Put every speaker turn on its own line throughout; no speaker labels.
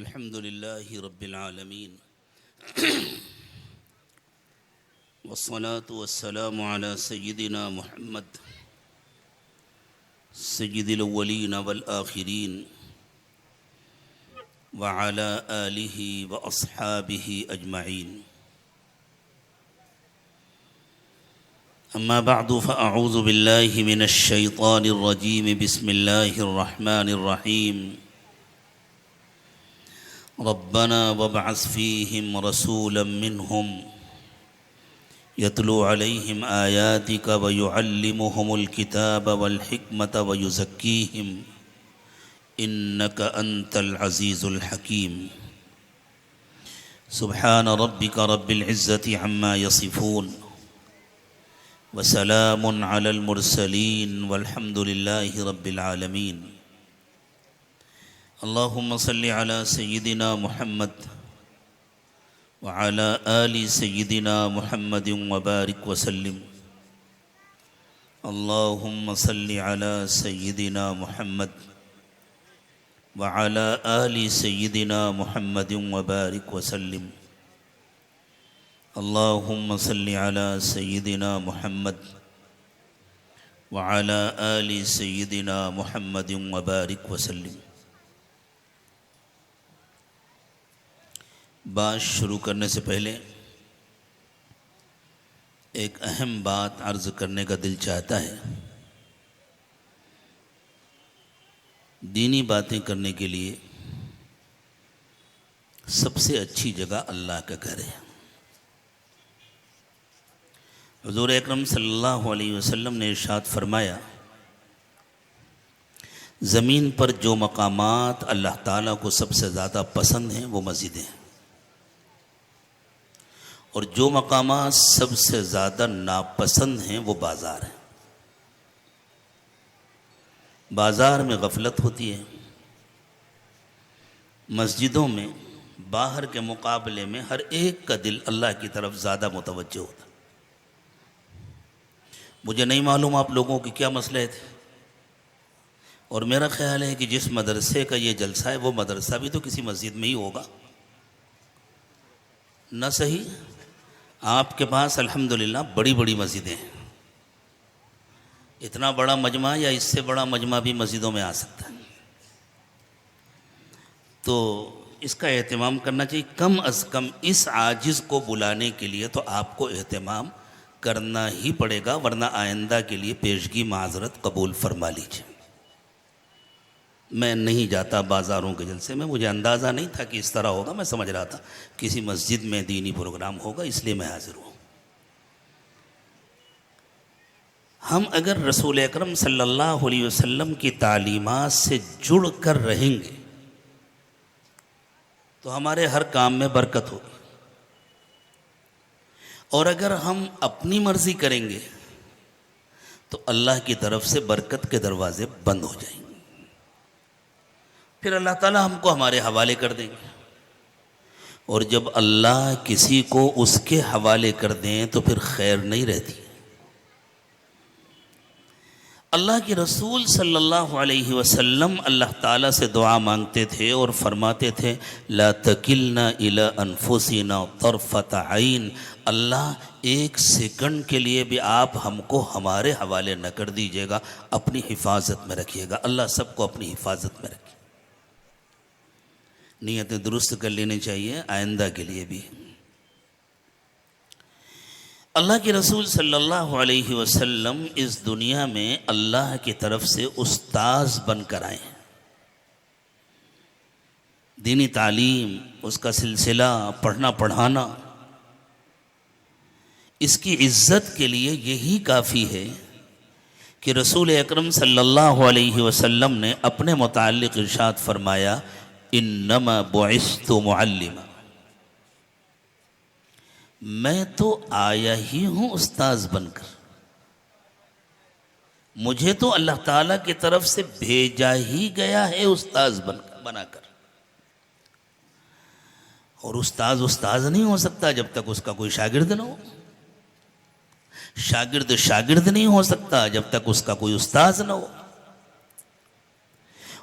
अल्हम्दुलिल्लाहि रब्बिल आलमीन वस्सलातु वस्सलामु अला सय्यिदिना मुहम्मद सय्यिदिल अव्वलीन वल आखिरीन व अला आलिहि व अस्हाबिहि अजमईन। अम्मा बअदु फ़अऊज़ु बिल्लाहि मिनश शैतानिर रजीम बिस्मिल्लाहिर रहमानिर रहीम। रब्बना वबअस फ़ीहिम रसूलन मिनहुम यतलू अलैहिम आयातिका व युअल्लिमुहुमुल किताब वल हिकमत व युज़क्कीहिम इन्नका अंतल अज़ीज़ुल हकीम। सुब्हान रब्बिका रब्बिल इज़्ज़ति अम्मा यसिफ़ून व सलामुन अलल मुरसलीन वल्हम्दुलिल्लाहि रब्बिल आलमीन। अल्लाहुम्मा सल्लि अला सय्यिदिना मुहम्मद व अला आलि सय्यिदिना मुहम्मदिन व बारिक व सल्लिम। अल्लाहुम्मा सल्लि अला सय्यिदिना मुहम्मद व अला आलि सय्यिदिना मुहम्मदिन व बारिक व सल्लिम। अल्लाहुम्मा सल्लि अला सय्यिदिना मुहम्मद व अला आलि सय्यिदिना मुहम्मदिन व बारिक व सल्लिम। बात शुरू करने से पहले एक अहम बात अर्ज़ करने का दिल चाहता है। दीनी बातें करने के लिए सबसे अच्छी जगह अल्लाह का घर है। हुज़ूर अकरम सल्लल्लाहु अलैहि वसल्लम ने इरशाद फरमाया, ज़मीन पर जो मकामात अल्लाह ताला को सबसे ज़्यादा पसंद हैं वो मस्जिदें हैं, और जो मकामात सबसे ज़्यादा नापसंद हैं वो बाज़ार हैं। बाज़ार में गफलत होती है, मस्जिदों में बाहर के मुकाबले में हर एक का दिल अल्लाह की तरफ ज़्यादा मुतवज्जह होता है। मुझे नहीं मालूम आप लोगों की क्या मसले थे, और मेरा ख्याल है कि जिस मदरसे का ये जलसा है वो मदरसा भी तो किसी मस्जिद में ही होगा न सही। आपके पास अल्हम्दुलिल्लाह बड़ी बड़ी मस्जिदें हैं, इतना बड़ा मजमा या इससे बड़ा मजमा भी मस्जिदों में आ सकता है, तो इसका एहतमाम करना चाहिए। कम अज़ कम इस आजिज़ को बुलाने के लिए तो आपको एहतमाम करना ही पड़ेगा, वरना आइंदा के लिए पेशगी माज़रत कबूल फरमा लीजिए। मैं नहीं जाता बाज़ारों के जलसे में, मुझे अंदाज़ा नहीं था कि इस तरह होगा। मैं समझ रहा था किसी मस्जिद में दीनी प्रोग्राम होगा, इसलिए मैं हाज़िर हूँ। हम अगर रसूल अकरम सल्लल्लाहु अलैहि वसल्लम की तालीमात से जुड़ कर रहेंगे तो हमारे हर काम में बरकत होगी, और अगर हम अपनी मर्ज़ी करेंगे तो अल्लाह की तरफ से बरकत के दरवाज़े बंद हो जाएंगे। फिर अल्लाह ताला हमको हमारे हवाले कर देंगे, और जब अल्लाह किसी को उसके हवाले कर दें तो फिर खैर नहीं रहती। अल्लाह के रसूल सल्लल्लाहु अलैहि वसल्लम अल्लाह ताला से दुआ मांगते थे और फरमाते थे, ला तकिलना इला अनफुसिना तरफत आइन। अल्लाह एक सेकंड के लिए भी आप हमको हमारे हवाले न कर दीजिएगा, अपनी हिफाजत में रखिएगा। अल्लाह सबको अपनी हिफाजत में रखे। नीयतें दुरुस्त कर लेनी चाहिए आइंदा के लिए भी। अल्लाह के रसूल सल्लल्लाहु अलैहि वसल्लम इस दुनिया में अल्लाह की तरफ से उस्ताज बनकर आए हैं। दीनी तालीम, उसका सिलसिला, पढ़ना पढ़ाना, इसकी इज्जत के लिए यही काफ़ी है कि रसूल अकरम सल्लल्लाहु अलैहि वसल्लम ने अपने मुताल्लिक़ इरशाद फरमाया, इन्नमा बुइस्तु मुअल्लिमा। मैं तो आया ही हूँ उस्ताज बनकर, मुझे तो अल्लाह ताला की तरफ से भेजा ही गया है उस्ताज बनाकर। और उस्ताज उस्ताज नहीं हो सकता जब तक उसका कोई शागिर्द ना हो, शागिर्द शागिर्द नहीं हो सकता जब तक उसका कोई उस्ताज ना हो।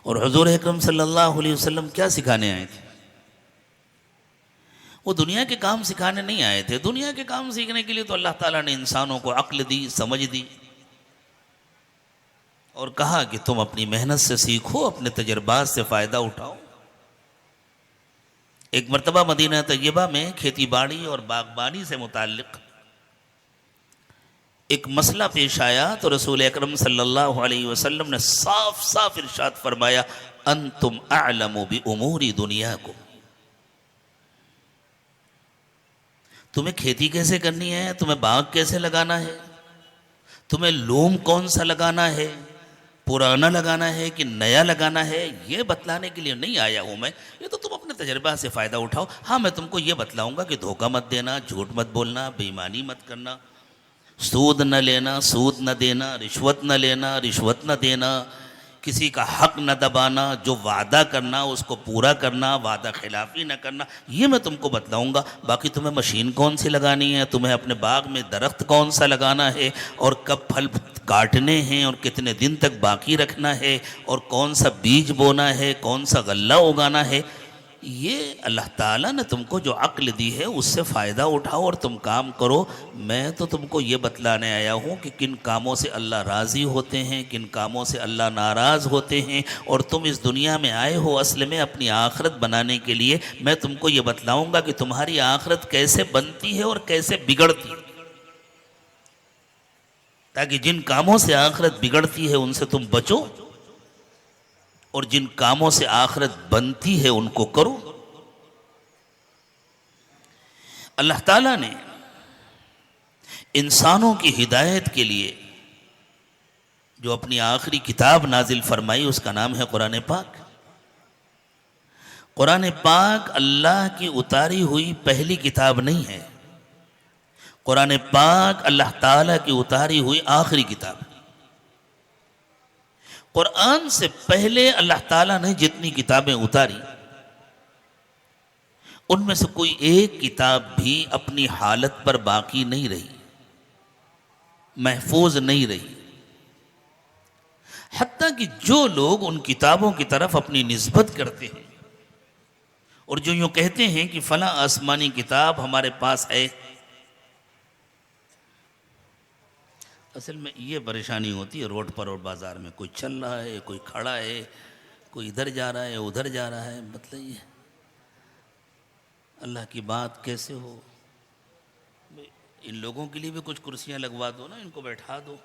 और हुज़ूर अकरम सल्लल्लाहु अलैहि वसल्लम क्या सिखाने आए थे? वो दुनिया के काम सिखाने नहीं आए थे। दुनिया के काम सीखने के लिए तो अल्लाह ताला ने इंसानों को अक्ल दी, समझ दी और कहा कि तुम अपनी मेहनत से सीखो, अपने तजर्बात से फ़ायदा उठाओ। एक मरतबा मदीना तैयबा में खेती बाड़ी और बागबानी से मुताल्लिक़ एक मसला पेश आया तो रसूल अकरम सल्लल्लाहु अलैहि वसल्लम ने साफ साफ इरशाद फरमाया, अंतुम अअलमु बि उमूरी दुनियाकुम। तुम्हें खेती कैसे करनी है, तुम्हें बाग कैसे लगाना है, तुम्हें लोम कौन सा लगाना है, पुराना लगाना है कि नया लगाना है, ये बतलाने के लिए नहीं आया हूँ मैं। ये तो तुम अपने तजर्बा से फ़ायदा उठाओ। हाँ, मैं तुमको ये बतलाऊंगा कि धोखा मत देना, झूठ मत बोलना, बेईमानी मत करना, सूद न लेना, सूद न देना, रिश्वत न लेना, रिश्वत न देना, किसी का हक न दबाना, जो वादा करना उसको पूरा करना, वादा खिलाफी न करना, ये मैं तुमको बतलाऊंगा। बाकी तुम्हें मशीन कौन सी लगानी है, तुम्हें अपने बाग में दरख्त कौन सा लगाना है और कब फल काटने हैं और कितने दिन तक बाकी रखना है और कौन सा बीज बोना है, कौन सा गल्ला उगाना है, ये अल्लाह ताला ने तुमको जो अक्ल दी है उससे फ़ायदा उठाओ और तुम काम करो। मैं तो तुमको ये बतलाने आया हूँ कि किन कामों से अल्लाह राज़ी होते हैं, किन कामों से अल्लाह नाराज़ होते हैं। और तुम इस दुनिया में आए हो असल में अपनी आखिरत बनाने के लिए। मैं तुमको ये बतलाऊँगा कि तुम्हारी आखिरत कैसे बनती है और कैसे बिगड़ती है, ताकि जिन कामों से आखिरत बिगड़ती है उनसे तुम बचो और जिन कामों से आखिरत बनती है उनको करो। अल्लाह ताला ने इंसानों की हिदायत के लिए जो अपनी आखिरी किताब नाजिल फरमाई उसका नाम है कुरान पाक। कुरान पाक अल्लाह की उतारी हुई पहली किताब नहीं है। कुरान पाक अल्लाह ताला की उतारी हुई आखिरी किताब। कुरान से पहले अल्लाह ताला ने जितनी किताबें उतारी उनमें से कोई एक किताब भी अपनी हालत पर बाकी नहीं रही, महफूज नहीं रही। हत्ता कि जो लोग उन किताबों की तरफ अपनी निस्बत करते हैं और जो यूँ कहते हैं कि फला आसमानी किताब हमारे पास है, असल में ये परेशानी होती है रोड पर और बाज़ार में, कोई चल रहा है, कोई खड़ा है, कोई इधर जा रहा है, उधर जा रहा है। मतलब ये अल्लाह की बात कैसे हो। इन लोगों के लिए भी कुछ कुर्सियां लगवा दो ना, इनको बैठा दो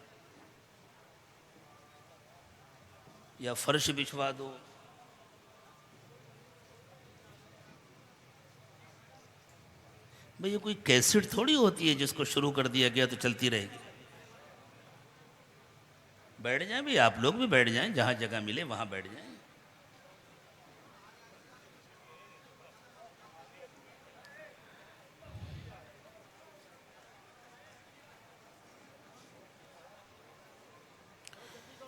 या फर्श बिछवा दो। भाई ये कोई कैसेट थोड़ी होती है जिसको शुरू कर दिया गया तो चलती रहेगी। बैठ जाएं भाई, आप लोग भी बैठ जाएं, जहां जगह मिले वहां बैठ जाएं।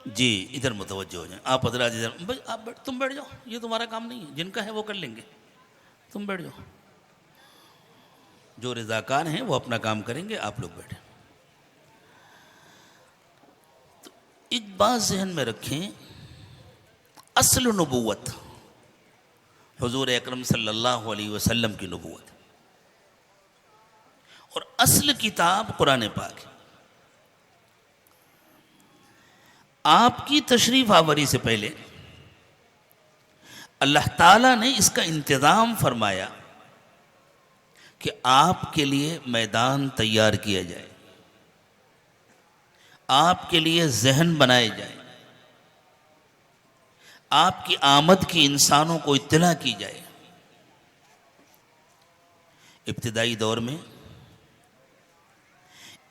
जी इधर मुतवज्जो हो जाएं आप हजरात, इधर भाई आप तुम बैठ जाओ, ये तुम्हारा काम नहीं है, जिनका है वो कर लेंगे, तुम बैठ जाओ। जो रज़ाकार हैं वो अपना काम करेंगे, आप लोग बैठे। तो एक बात जहन में रखें, असल नबूवत हुजूर अकरम सल्लल्लाहु अलैहि वसल्लम की नबूवत और असल किताब कुरान पाक है। आपकी तशरीफ आवरी से पहले अल्लाह ताला ने इसका इंतज़ाम फरमाया कि आपके लिए मैदान तैयार किया जाए, आपके लिए जहन बनाए जाए, आपकी आमद की इंसानों को इत्तला की जाए। इब्तिदाई दौर में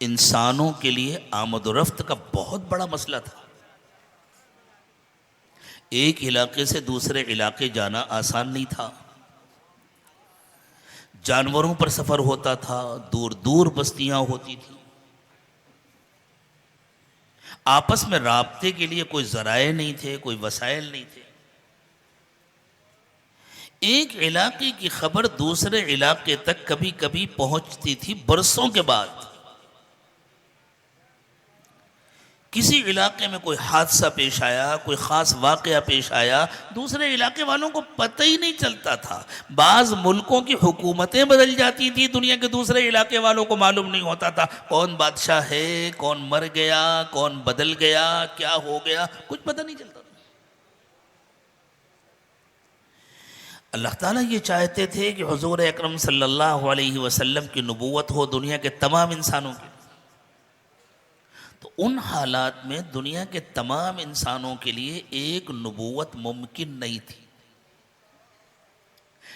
इंसानों के लिए आमद और रफ्त का बहुत बड़ा मसला था। एक इलाके से दूसरे इलाके जाना आसान नहीं था, जानवरों पर सफ़र होता था, दूर दूर बस्तियां होती थी, आपस में राब्ते के लिए कोई ज़राए नहीं थे, कोई वसाइल नहीं थे। एक इलाके की खबर दूसरे इलाके तक कभी कभी पहुंचती थी बरसों के बाद, किसी इलाके में कोई हादसा पेश आया, कोई ख़ास वाक़या पेश आया, दूसरे इलाके वालों को पता ही नहीं चलता था। बाज़ मुल्कों की हुकूमतें बदल जाती थी, दुनिया के दूसरे इलाके वालों को मालूम नहीं होता था कौन बादशाह है, कौन मर गया, कौन बदल गया, क्या हो गया, कुछ पता नहीं चलता था। अल्लाह ताला ये चाहते थे कि हुज़ूर अकरम सल्लल्लाहु अलैहि वसल्लम की नबूवत हो दुनिया के तमाम इंसानों की। तो उन हालात में दुनिया के तमाम इंसानों के लिए एक नबूवत मुमकिन नहीं थी,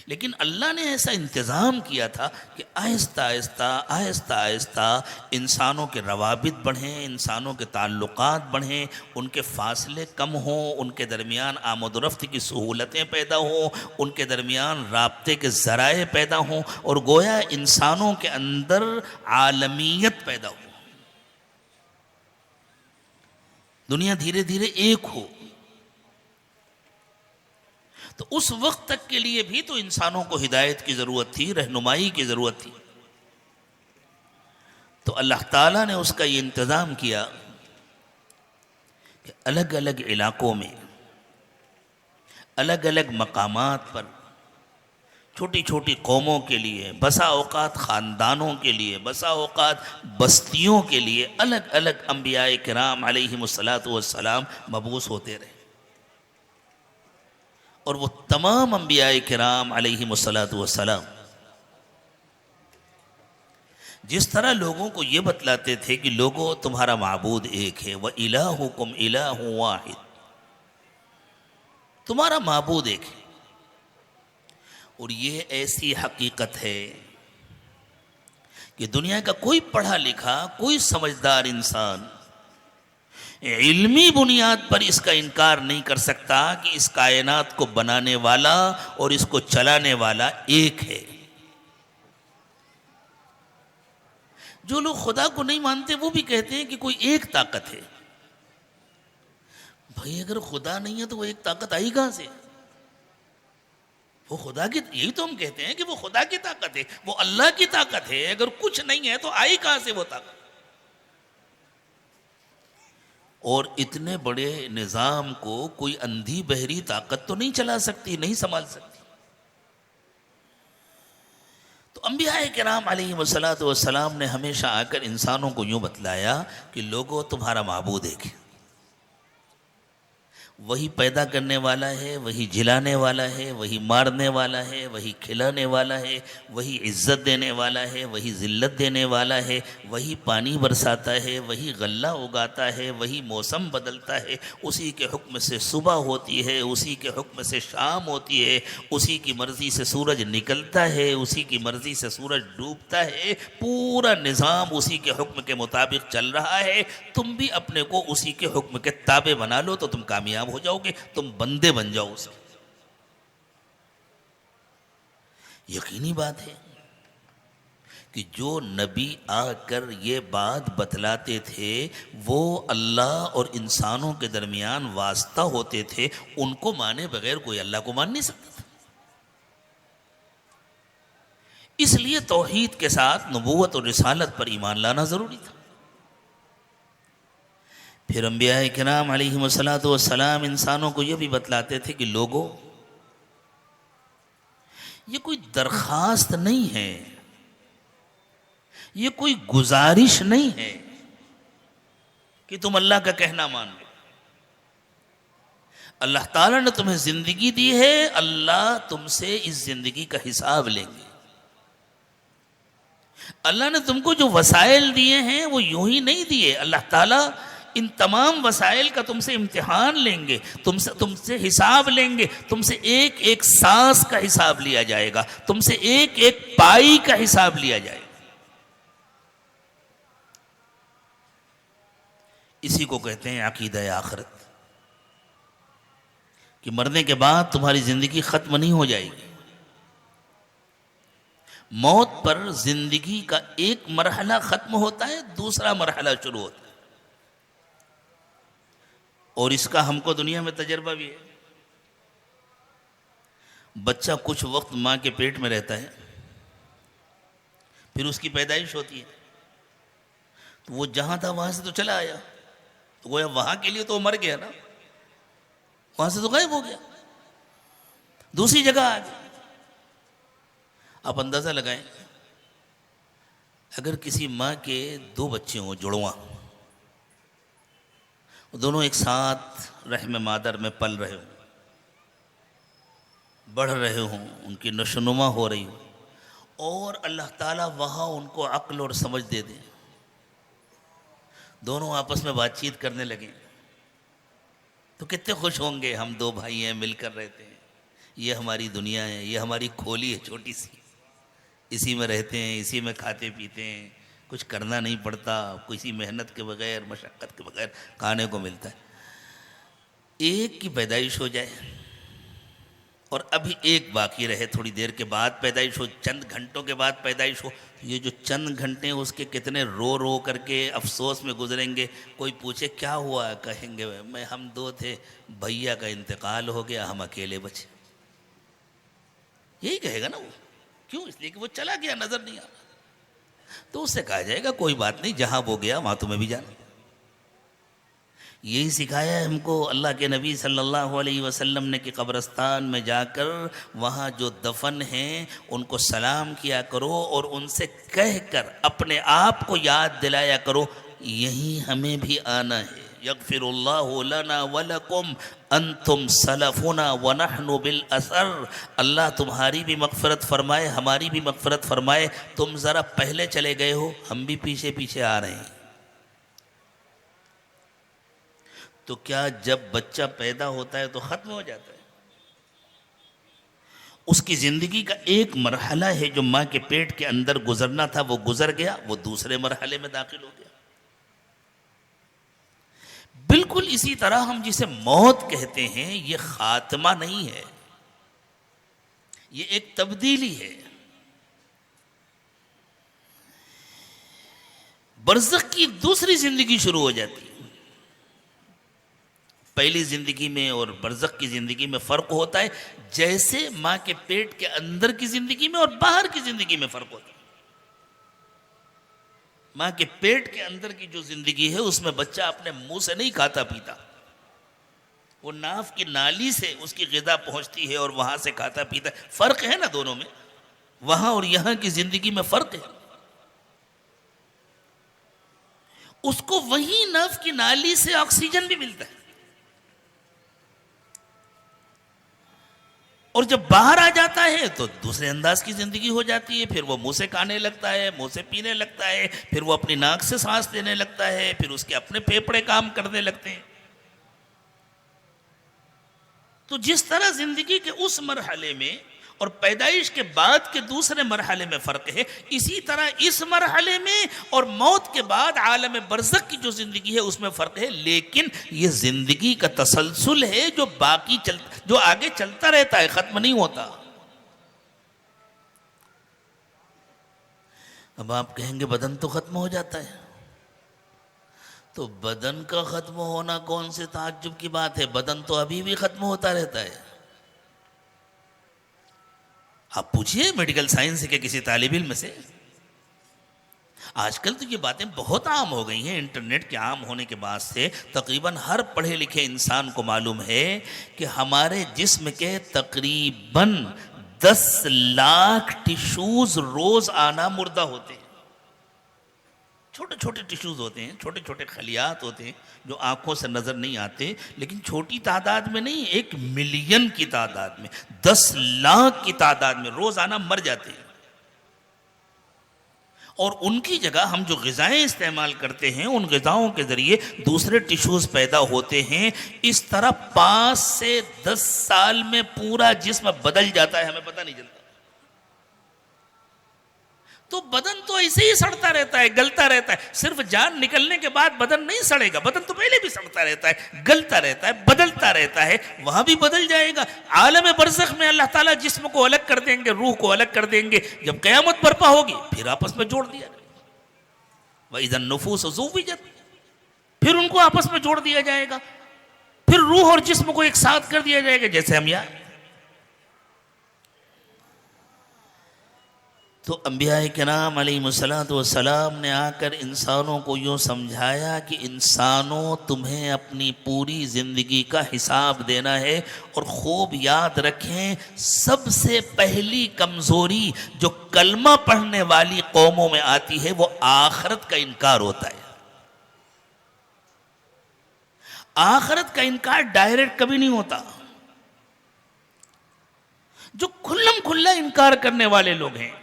लेकिन अल्लाह ने ऐसा इंतज़ाम किया था कि आहिस्ता आहिस्ता आहिस्ता आहिस्ता इंसानों के रवाबित बढ़ें, इंसानों के ताल्लुकात बढ़ें, उनके फ़ासले कम हों, उनके दरमियान आमद-ओ-रफ्त की सहूलतें पैदा हों, उनके दरमियान राब्ते के ज़राए पैदा हों, और गोया इंसानों के अंदर आलमियत पैदा हो, दुनिया धीरे धीरे एक हो। तो उस वक्त तक के लिए भी तो इंसानों को हिदायत की ज़रूरत थी, रहनुमाई की ज़रूरत थी। तो अल्लाह ताला ने उसका ये इंतज़ाम किया कि अलग अलग इलाकों में, अलग अलग मकामात पर छोटी छोटी कौमों के लिए, बसा औकात ख़ानदानों के लिए, बसा औकात बस्तियों के लिए अलग अलग अंबियाए किराम अलैहिमुस्सलातु वस्सलाम मबूस होते रहे। और वो तमाम अंबियाए किराम अलैहिमुस्सलातु वस्सलाम जिस तरह लोगों को ये बतलाते थे कि लोगों तुम्हारा माबूद एक है, व इलाहुकुम इलाहु वाहिद, तुम्हारा माबूद एक है। और ये ऐसी हकीकत है कि दुनिया का कोई पढ़ा लिखा, कोई समझदार इंसान इल्मी बुनियाद पर इसका इनकार नहीं कर सकता कि इस कायनात को बनाने वाला और इसको चलाने वाला एक है। जो लोग खुदा को नहीं मानते वो भी कहते हैं कि कोई एक ताकत है। भाई अगर खुदा नहीं है तो वो एक ताकत आई कहां से? वो खुदा की, यही तो हम कहते हैं कि वो खुदा की ताकत है, वो अल्लाह की ताकत है। अगर कुछ नहीं है तो आई कहां से वो ताकत? और इतने बड़े निज़ाम को कोई अंधी बहरी ताकत तो नहीं चला सकती, नहीं संभाल सकती। तो अंबियाए किराम अलैहिमुस्सलातु वस्सलाम ने हमेशा आकर इंसानों को यूं बतलाया कि लोगों तुम्हारा माबूद एक है, वही पैदा करने वाला है, वही जिलाने वाला है, वही मारने वाला है, वही खिलाने वाला है, वही इज़्ज़त देने वाला है, वही ज़िल्लत देने वाला है, वही पानी बरसाता है, वही गल्ला उगाता है, वही मौसम बदलता है, उसी के हुक्म से सुबह होती है, उसी के हुक्म से शाम होती है, उसी की मर्ज़ी से सूरज निकलता है, उसी की मर्ज़ी से सूरज डूबता है। पूरा निज़ाम उसी के हुक्म के मुताबिक चल रहा है। तुम भी अपने को उसी के हुक्म के ताबे बना लो तो तुम कामयाब हो जाओगे, तुम बंदे बन जाओ उसके। यकीनी बात है कि जो नबी आकर ये बात बतलाते थे वो अल्लाह और इंसानों के दरमियान वास्ता होते थे, उनको माने बगैर कोई अल्लाह को मान नहीं सकता था। इसलिए तौहीद के साथ नबूवत और रिसालत पर ईमान लाना जरूरी था। फिर अंबियाए किराम अलैहिमुस्सलातु वस्सलाम इंसानों को यह भी बतलाते थे कि लोगों, ये कोई दरखास्त नहीं है, ये कोई गुजारिश नहीं है कि तुम अल्लाह का कहना मान लो। अल्लाह ताला ने तुम्हें जिंदगी दी है, अल्लाह तुमसे इस जिंदगी का हिसाब लेंगे। अल्लाह ने तुमको जो वसाइल दिए हैं वो यूं ही नहीं दिए। अल्लाह ताला इन तमाम वसाइल का तुमसे इम्तिहान लेंगे, तुमसे हिसाब लेंगे। तुमसे एक एक सांस का हिसाब लिया जाएगा, तुमसे एक एक पाई का हिसाब लिया जाएगा। इसी को कहते हैं अकीदा आखिरत, कि मरने के बाद तुम्हारी जिंदगी खत्म नहीं हो जाएगी। मौत पर जिंदगी का एक मरहला खत्म होता है, दूसरा मरहला शुरू होता है। और इसका हमको दुनिया में तजर्बा भी है। बच्चा कुछ वक्त मां के पेट में रहता है, फिर उसकी पैदाइश होती है, तो वो जहां था वहां से तो चला आया, तो गोया वहां के लिए तो मर गया ना, वहां से तो गायब हो गया, दूसरी जगह आ गया। आप अंदाजा लगाएं, अगर किसी माँ के 2 बच्चे हों जुड़वा, दोनों एक साथ रहम मादर में पल रहे हों, बढ़ रहे हों, उनकी नशोनुमा हो रही हो, और अल्लाह ताला वहाँ उनको अक्ल और समझ दे दे, दोनों आपस में बातचीत करने लगे, तो कितने खुश होंगे। हम 2 भाई हैं, मिलकर रहते हैं, ये हमारी दुनिया है, ये हमारी खोली है छोटी सी, इसी में रहते हैं, इसी में खाते पीते हैं, कुछ करना नहीं पड़ता, किसी मेहनत के बगैर, मशक्क़त के बगैर खाने को मिलता है। एक की पैदाइश हो जाए और अभी एक बाकी रहे, थोड़ी देर के बाद पैदाइश हो, चंद घंटों के बाद पैदाइश हो, ये जो चंद घंटे उसके कितने रो रो करके अफसोस में गुजरेंगे। कोई पूछे क्या हुआ, कहेंगे मैं हम 2 थे, भैया का इंतकाल हो गया, हम अकेले बचे। यही कहेगा ना वो, क्यों? इसलिए कि वो चला गया, नजर नहीं आ रहा। तो उससे कहा जाएगा कोई बात नहीं, जहां वो गया वहां तुम्हें भी जाना। यही सिखाया है हमको अल्लाह के नबी सल्लल्लाहु अलैहि वसल्लम ने कि कब्रिस्तान में जाकर वहाँ जो दफन हैं उनको सलाम किया करो और उनसे कहकर अपने आप को याद दिलाया करो, यहीं हमें भी आना है। यगफिरुल्लाहु लना वलकुम अंतुम सलफुना व नहनु बिल असर। अल्लाह तुम्हारी भी मगफरत फरमाए, हमारी भी मगफरत फरमाए। तुम ज़रा पहले चले गए हो, हम भी पीछे पीछे आ रहे हैं। तो क्या जब बच्चा पैदा होता है तो ख़त्म हो जाता है? उसकी ज़िंदगी का एक मरहला है जो माँ के पेट के अंदर गुजरना था, वो गुजर गया, वो दूसरे मरहले में दाखिल हो गया। बिल्कुल इसी तरह हम जिसे मौत कहते हैं, ये खात्मा नहीं है, ये एक तब्दीली है। बरज़ख की दूसरी जिंदगी शुरू हो जाती है। पहली जिंदगी में और बरज़ख की जिंदगी में फर्क होता है, जैसे माँ के पेट के अंदर की जिंदगी में और बाहर की जिंदगी में फर्क होता है। माँ के पेट के अंदर की जो जिंदगी है उसमें बच्चा अपने मुंह से नहीं खाता पीता, वो नाफ की नाली से उसकी ग़िज़ा पहुंचती है और वहां से खाता पीता है। फर्क है ना दोनों में, वहां और यहां की जिंदगी में फर्क है। उसको वही नाफ की नाली से ऑक्सीजन भी मिलता है, और जब बाहर आ जाता है तो दूसरे अंदाज की जिंदगी हो जाती है। फिर वो मुंह से खाने लगता है, मुंह से पीने लगता है, फिर वो अपनी नाक से सांस लेने लगता है, फिर उसके अपने फेफड़े काम करने लगते हैं। तो जिस तरह जिंदगी के उस मरहले में और पैदाइश के बाद के दूसरे मरहले में फ़र्क है, इसी तरह इस मरहले में और मौत के बाद आलम बरज़ख की जो ज़िंदगी है उसमें फ़र्क है। लेकिन ये ज़िंदगी का तसलसल है जो जो आगे चलता रहता है, ख़त्म नहीं होता। अब आप कहेंगे बदन तो ख़त्म हो जाता है, तो बदन का ख़त्म होना कौन से ताज्जुब की बात है? बदन तो अभी भी ख़त्म होता रहता है। आप पूछिए मेडिकल साइंस के किसी तालिब इल्म से। आजकल तो ये बातें बहुत आम हो गई हैं। इंटरनेट के आम होने के बाद से तकरीबन हर पढ़े लिखे इंसान को मालूम है कि हमारे जिस्म के तकरीबन 10 लाख टिश्यूज रोज आना मुर्दा होते हैं। छोटे छोटे टिश्यूज होते हैं, छोटे छोटे खलियात होते हैं जो आंखों से नजर नहीं आते, लेकिन छोटी तादाद में नहीं, 1 मिलियन की तादाद में, 10 लाख की तादाद में रोजाना मर जाते हैं। और उनकी जगह हम जो ग़िज़ाएं इस्तेमाल करते हैं, उन ग़िज़ाओं के ज़रिए दूसरे टिश्यूज पैदा होते हैं। इस तरह 5 से 10 साल में पूरा जिस्म बदल जाता है, हमें पता नहीं चलता। तो बदन तो ऐसे ही सड़ता रहता है, गलता रहता है। सिर्फ जान निकलने के बाद बदन नहीं सड़ेगा, बदन तो पहले भी सड़ता रहता है, गलता रहता है, बदलता रहता है, वहां भी बदल जाएगा। आलम बरज़ख में अल्लाह ताला जिस्म को अलग कर देंगे, रूह को अलग कर देंगे। जब क़यामत बर्पा होगी फिर आपस में जोड़ दिया जाएगा। वइज़न नुफूस ज़ुव्विजत, फिर उनको आपस में जोड़ दिया जाएगा, फिर रूह और जिस्म को एक साथ कर दिया जाएगा, जैसे हम यहाँ। तो अंबिया-ए-किराम अलैहिमुस्सलातु वस्सलाम ने आकर इंसानों को यूँ समझाया कि इंसानों, तुम्हें अपनी पूरी ज़िंदगी का हिसाब देना है और खूब याद रखें, सबसे पहली कमज़ोरी जो कलमा पढ़ने वाली कौमों में आती है वो आखिरत का इनकार होता है। आखिरत का इनकार डायरेक्ट कभी नहीं होता। जो खुल्लम खुल्ला इनकार करने वाले लोग हैं,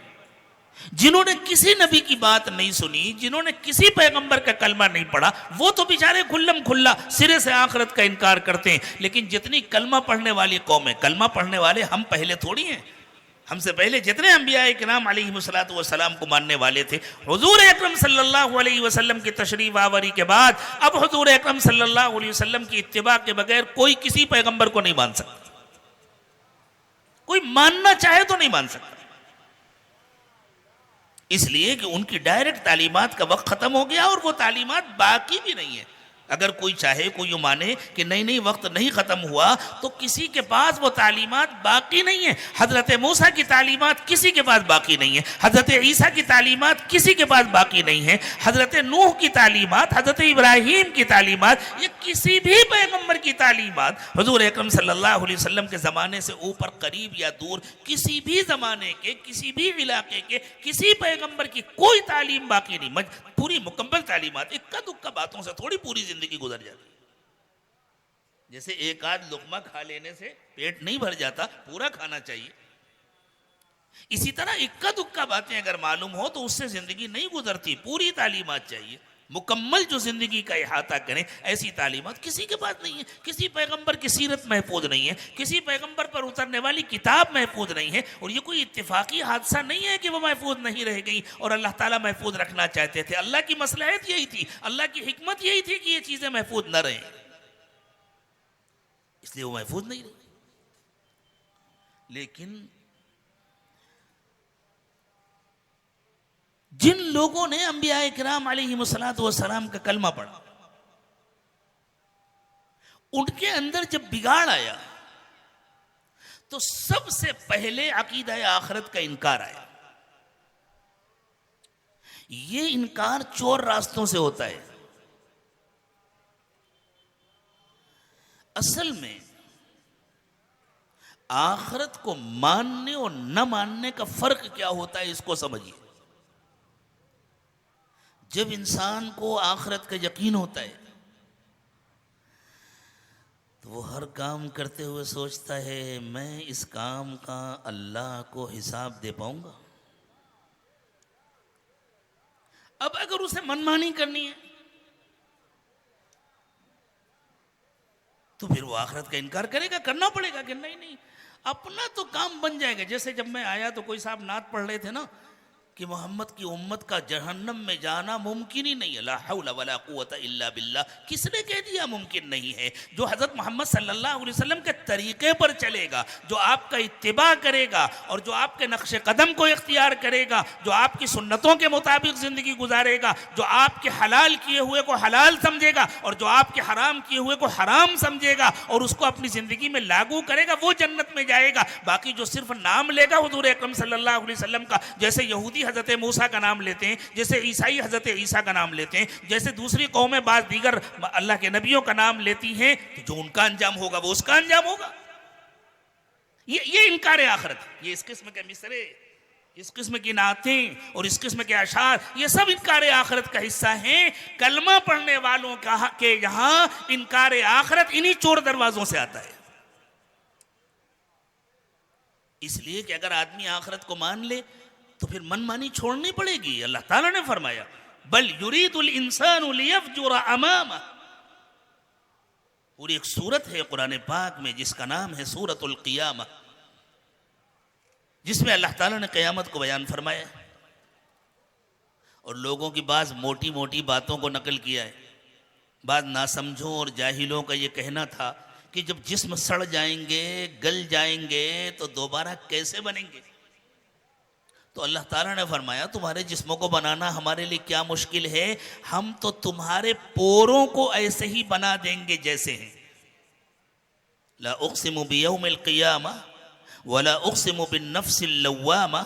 जिन्होंने किसी नबी की बात नहीं सुनी, जिन्होंने किसी पैगंबर का कलमा नहीं पढ़ा, वो तो बेचारे खुल्लम खुल्ला सिरे से आखिरत का इनकार करते हैं। लेकिन जितनी कलमा पढ़ने वाली कौम है, कलमा पढ़ने वाले हम पहले थोड़ी हैं। हमसे पहले जितने अंबिया-ए-किराम अलैहिमुस्सलातु वस्सलाम को मानने वाले थे, हुजूर अकरम सल्लल्लाहु अलैहि वसल्लम की तशरीफ आवरी के बाद अब हुजूर अकरम सल्लल्लाहु अलैहि वसल्लम की इत्तिबा के बगैर कोई किसी पैगंबर को नहीं मान सकता। कोई मानना चाहे तो नहीं मान सकता, इसलिए कि उनकी डायरेक्ट तालीमात का वक्त खत्म हो गया और वो तालीमात बाकी भी नहीं है। अगर कोई चाहे, कोई यूँ माने कि नहीं नहीं वक्त नहीं ख़त्म हुआ, तो किसी के पास वो तालीमात बाकी नहीं है। हज़रत मूसा की तालीमात किसी के पास बाकी नहीं है, हज़रत ईसा की तालीमात किसी के पास बाकी नहीं है, हज़रत नूह की तालीमात, हज़रत इब्राहीम की तालीमात, ये किसी भी पैगम्बर की तालीमात हुज़ूर अकरम सल्लल्लाहु अलैहि वसल्लम के ज़माने से ऊपर, करीब या दूर, किसी भी ज़माने के, किसी भी इलाके के, किसी पैगम्बर की कोई तालीम बाकी नहीं। पूरी मुकम्मल तालीमात, इक्का दुक्का बातों से थोड़ी पूरी जिंदगी गुजर जाती। जैसे एक आध लुकमा खा लेने से पेट नहीं भर जाता, पूरा खाना चाहिए। इसी तरह इक्का दुक्का बातें अगर मालूम हो तो उससे जिंदगी नहीं गुजरती, पूरी तालीमात चाहिए। मुकम्मल जो जिंदगी का इहाता करें, ऐसी तालीमात किसी के पास नहीं है। किसी पैगंबर की सीरत महफूज नहीं है, किसी पैगंबर पर उतरने वाली किताब महफूज नहीं है। और ये कोई इत्तेफाकी हादसा नहीं है कि वो महफूज नहीं रह गई और अल्लाह ताला महफूज रखना चाहते थे। अल्लाह की मसलहत यही थी, अल्लाह की हिकमत यही थी कि ये चीज़ें महफूज न रहें, इसलिए वो महफूज नहीं रही। लेकिन जिन लोगों ने अंबिया-ए-किराम अलैहिमुस्सलातु वस्सलाम का कलमा पढ़ा, उनके अंदर जब बिगाड़ आया तो सबसे पहले अकीदा आखिरत का इनकार आया। ये इनकार चोर रास्तों से होता है। असल में आखिरत को मानने और न मानने का फर्क क्या होता है, इसको समझिए। जब इंसान को आखिरत का यकीन होता है तो वो हर काम करते हुए सोचता है, मैं इस काम का अल्लाह को हिसाब दे पाऊंगा। अब अगर उसे मनमानी करनी है तो फिर वो आखिरत का इनकार करेगा, करना पड़ेगा कि नहीं नहीं अपना तो काम बन जाएगा। जैसे जब मैं आया तो कोई साहब नात पढ़ रहे थे ना कि मोहम्मद की उम्मत का जहन्नम में जाना मुमकिन ही नहीं है, ला हौला वला कुव्वता इल्ला बिल्लाह। किसने कह दिया मुमकिन नहीं है? जो हज़रत मोहम्मद सल्लल्लाहु अलैहि वसल्लम के तरीक़े पर चलेगा, जो आपका इत्तिबा करेगा और जो आपके नक्श कदम को इख्तियार करेगा, जो आपकी सुन्नतों के मुताबिक ज़िंदगी गुजारेगा, जो आपके हलाल किए हुए को हलाल समझेगा और जो आपके हराम किए हुए को हराम समझेगा और उसको अपनी ज़िंदगी में लागू करेगा, वो जन्नत में जाएगा। बाकी जो सिर्फ नाम लेगा हुज़ूर अकरम सल्लल्लाहु अलैहि वसल्लम का, जैसे यहूदी हज़रत मूसा का नाम लेते हैं, जैसे ईसाई हज़रत ईसा का नाम लेते हैं, जैसे दूसरी कौमें बाज़ दीगर अल्लाह के नबियों का नाम लेती हैं, तो जो उनका अंजाम होगा वो उसका अंजाम होगा। ये इनकार आखिरत, ये इस किस्म के मिसरे, इस किस्म की नातें और इस किस्म के अशार, ये सब इनकार आखिरत का हिस्सा हैं। कलमा पढ़ने वालों का के यहाँ इनकार आखिरत इन्हीं चोर दरवाजों से आता है। इसलिए कि अगर आदमी आखिरत को मान ले तो फिर मनमानी छोड़नी पड़ेगी। अल्लाह ताला ने फरमाया, बल युरीदुल इंसानु लियफजुरा अमामा। पूरी एक सूरत है कुरान पाक में जिसका नाम है सूरतुल क़ियामा, जिसमें अल्लाह ताला ने क़यामत को बयान फरमाया और लोगों की बाज़ मोटी मोटी बातों को नकल किया है। बाज़ नासमझों और जाहिलों का ये कहना था कि जब जिस्म सड़ जाएंगे, गल जाएंगे तो दोबारा कैसे बनेंगे। तो अल्लाह ताला ने फरमाया, तुम्हारे जिस्मों को बनाना हमारे लिए क्या मुश्किल है, हम तो तुम्हारे पोरों को ऐसे ही बना देंगे जैसे हैं। ला उक़सिमु बियौमिल क़ियामा वला उक़सिमु बिन्नफ्सिल लव्वामा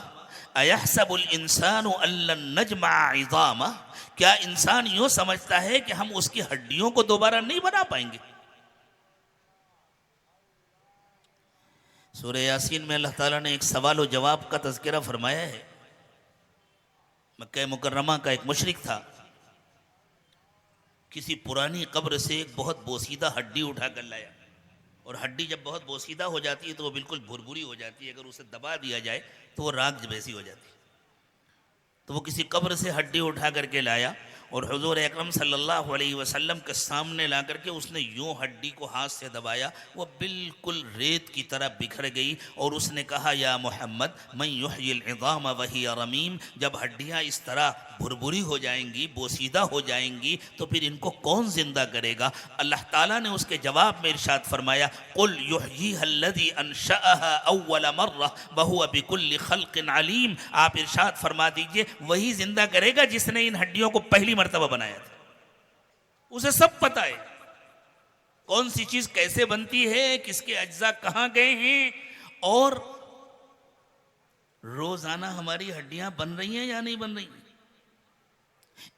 अयहसबुल इंसानु अल्लन नजमा इज़ामा, क्या इंसान यूं समझता है कि हम उसकी हड्डियों को दोबारा नहीं बना पाएंगे। सूरह यासीन में अल्लाह ताला ने एक सवाल और जवाब का तज़किरा फरमाया है। मक्का मुकर्रमा का एक मुशरिक था, किसी पुरानी कब्र से एक बहुत बोसीदा हड्डी उठा कर लाया, और हड्डी जब बहुत बोसीदा हो जाती है तो वो बिल्कुल भुरभुरी हो जाती है, अगर उसे दबा दिया जाए तो वो राख जैसी हो जाती है। तो वो किसी कब्र से हड्डी उठा करके लाया और हुजूर अकरम सल्लल्लाहु अलैहि वसल्लम के सामने ला करके उसने यूं हड्डी को हाथ से दबाया, वो बिल्कुल रेत की तरह बिखर गई। और उसने कहा, या मोहम्मद मैं युहयिल इज़ाम वही रमीम, जब हड्डियाँ इस तरह भुरभुरी हो जाएंगी, बोसीदा हो जाएंगी, तो फिर इनको कौन जिंदा करेगा। अल्लाह ताला ने उसके जवाब में इरशाद फरमाया, कुल युहयिहल्लज़ी अंशअहा अव्वल मर्रा वहुवा बिकुल्लि खल्क़िन अलीम। आप इरशाद फरमा दीजिए, वही जिंदा करेगा जिसने इन हड्डियों को पहली मर्तबा बनाया था। उसे सब पता है कौन सी चीज कैसे बनती है, किसके अज्जा कहां गए हैं, और रोजाना हमारी हड्डियां बन रही हैं या नहीं बन रही।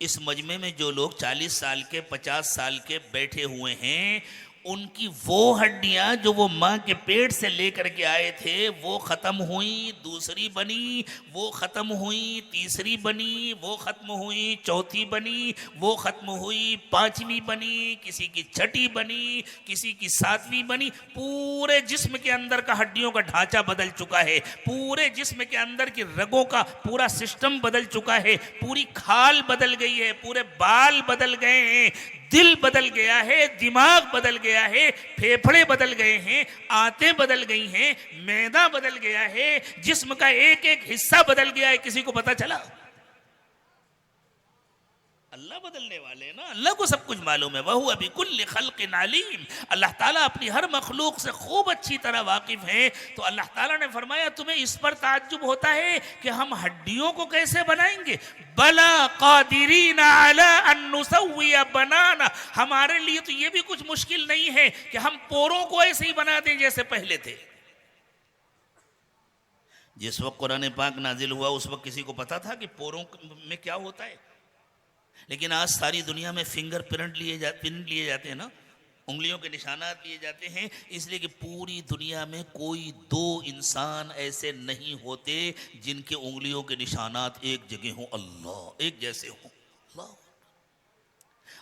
इस मजमे में जो लोग 40 साल के 50 साल के बैठे हुए हैं, उनकी वो हड्डियां जो वो माँ के पेट से लेकर के आए थे वो ख़त्म हुई, दूसरी बनी, वो ख़त्म हुई, तीसरी बनी, वो ख़त्म हुई, चौथी बनी, वो ख़त्म हुई, पांचवी बनी, किसी की छठी बनी, किसी की सातवीं बनी। पूरे जिस्म के अंदर का हड्डियों का ढांचा बदल चुका है, पूरे जिस्म के अंदर की रगों का पूरा सिस्टम बदल चुका है, पूरी खाल बदल गई है, पूरे बाल बदल गए हैं, दिल बदल गया है, दिमाग बदल गया है, फेफड़े बदल गए हैं, आंतें बदल गई हैं, मैदा बदल गया है, जिस्म का एक एक हिस्सा बदल गया है। किसी को पता चला? अल्लाह बदलने वाले हैं ना, अल्लाह को सब कुछ मालूम है। वहु बिकुल्लि खल्क़िन अलीम। अल्लाह ताला अपनी हर मखलूक से खूब अच्छी तरह वाकिफ है। तो अल्लाह ताला ने फरमाया, तुम्हें इस पर ताज्जुब होता है कि हम हड्डियों को कैसे बनाएंगे। बला कादिरीना अला अन नुसव्विया बनाना, हमारे लिए तो ये भी कुछ मुश्किल नहीं है कि हम पोरों को ऐसे ही बना दें जैसे पहले थे। जिस वक्त कुरान पाक नाजिल हुआ उस वक्त किसी को पता था कि पोरों में क्या होता है? लेकिन आज सारी दुनिया में फिंगर प्रिंट लिए जाते हैं ना, उंगलियों के निशानात लिए जाते हैं, इसलिए कि पूरी दुनिया में कोई दो इंसान ऐसे नहीं होते जिनके उंगलियों के निशानात एक जगह हों, अल्लाह एक जैसे हों। अल्लाह,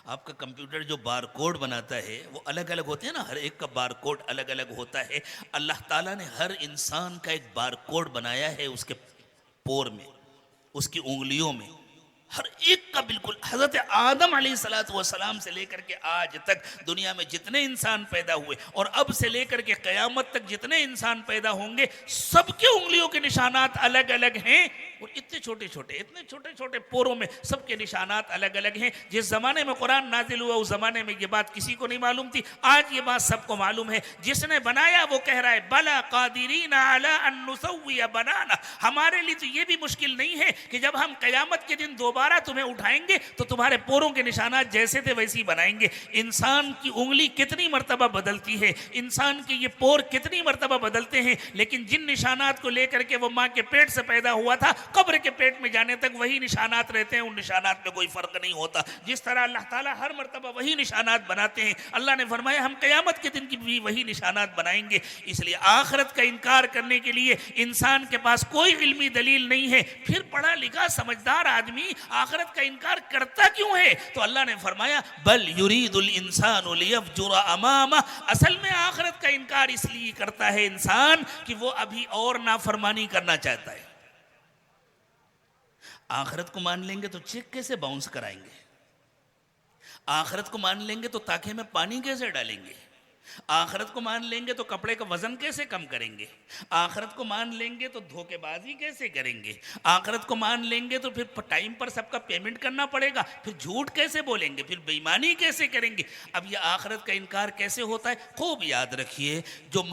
आपका कंप्यूटर जो बार कोड बनाता है वो अलग अलग होते हैं ना, हर एक का बार कोड अलग अलग होता है। अल्लाह ताला ने हर इंसान का एक बार कोड बनाया है, उसके पोर में, उसकी उंगलियों में, हर एक का बिल्कुल। हज़रत आदम अलैहिस्सलातु वस्सलाम से लेकर के आज तक दुनिया में जितने इंसान पैदा हुए और अब से लेकर के क़यामत तक जितने इंसान पैदा होंगे, सबके उंगलियों के निशानात अलग अलग हैं, और इतने छोटे छोटे पोरों में सबके निशानात अलग अलग हैं। जिस ज़माने में कुरान नाजिल हुआ उस ज़माने में ये बात किसी को नहीं मालूम थी, आज ये बात सबको मालूम है। जिसने बनाया वो कह रहा है, बला कादिरीना अला अन नुसव्विया बनाना, हमारे लिए तो ये भी मुश्किल नहीं है कि जब हम क़यामत के दिन दोबारा तुम्हें उठाएंगे तो तुम्हारे पोरों के निशानात जैसे थे वैसे ही बनाएंगे। इंसान की उंगली कितनी मर्तबा बदलती है, इंसान के ये पोर कितनी मर्तबा बदलते हैं, लेकिन जिन निशानात को लेकर के वो माँ के पेट से पैदा हुआ था, कब्र के पेट में जाने तक वही निशानात रहते हैं, उन निशानात में कोई फर्क नहीं होता। जिस तरह अल्लाह ताला हर मर्तबा वही निशानात बनाते हैं, अल्लाह ने फरमाया हम क़यामत के दिन की भी वही निशानात बनाएंगे। इसलिए आखिरत का इनकार करने के लिए इंसान के पास कोई इल्मी दलील नहीं है, फिर पढ़ा लिखा समझदार आदमी आखिरत का इनकार करता क्यों है? तो अल्लाह ने फरमाया, बल युरीदुल इंसानु लियफजुरा अमामा, असल में आखिरत का इनकार इसलिए करता है इंसान कि वो अभी और नाफरमानी करना चाहता है। आखिरत को मान लेंगे तो चेक कैसे बाउंस कराएंगे, आखिरत को मान लेंगे तो ताके में पानी कैसे डालेंगे, आखिरत को मान लेंगे तो कपड़े का वजन कैसे कम करेंगे, आखिरत को मान लेंगे तो धोखेबाजी कैसे करेंगे, आखिरत को मान लेंगे तो फिर टाइम पर सबका पेमेंट करना पड़ेगा, फिर झूठ कैसे बोलेंगे, फिर बेईमानी कैसे करेंगे। अब ये आखिरत का इनकार कैसे होता है? खूब याद रखिए, जो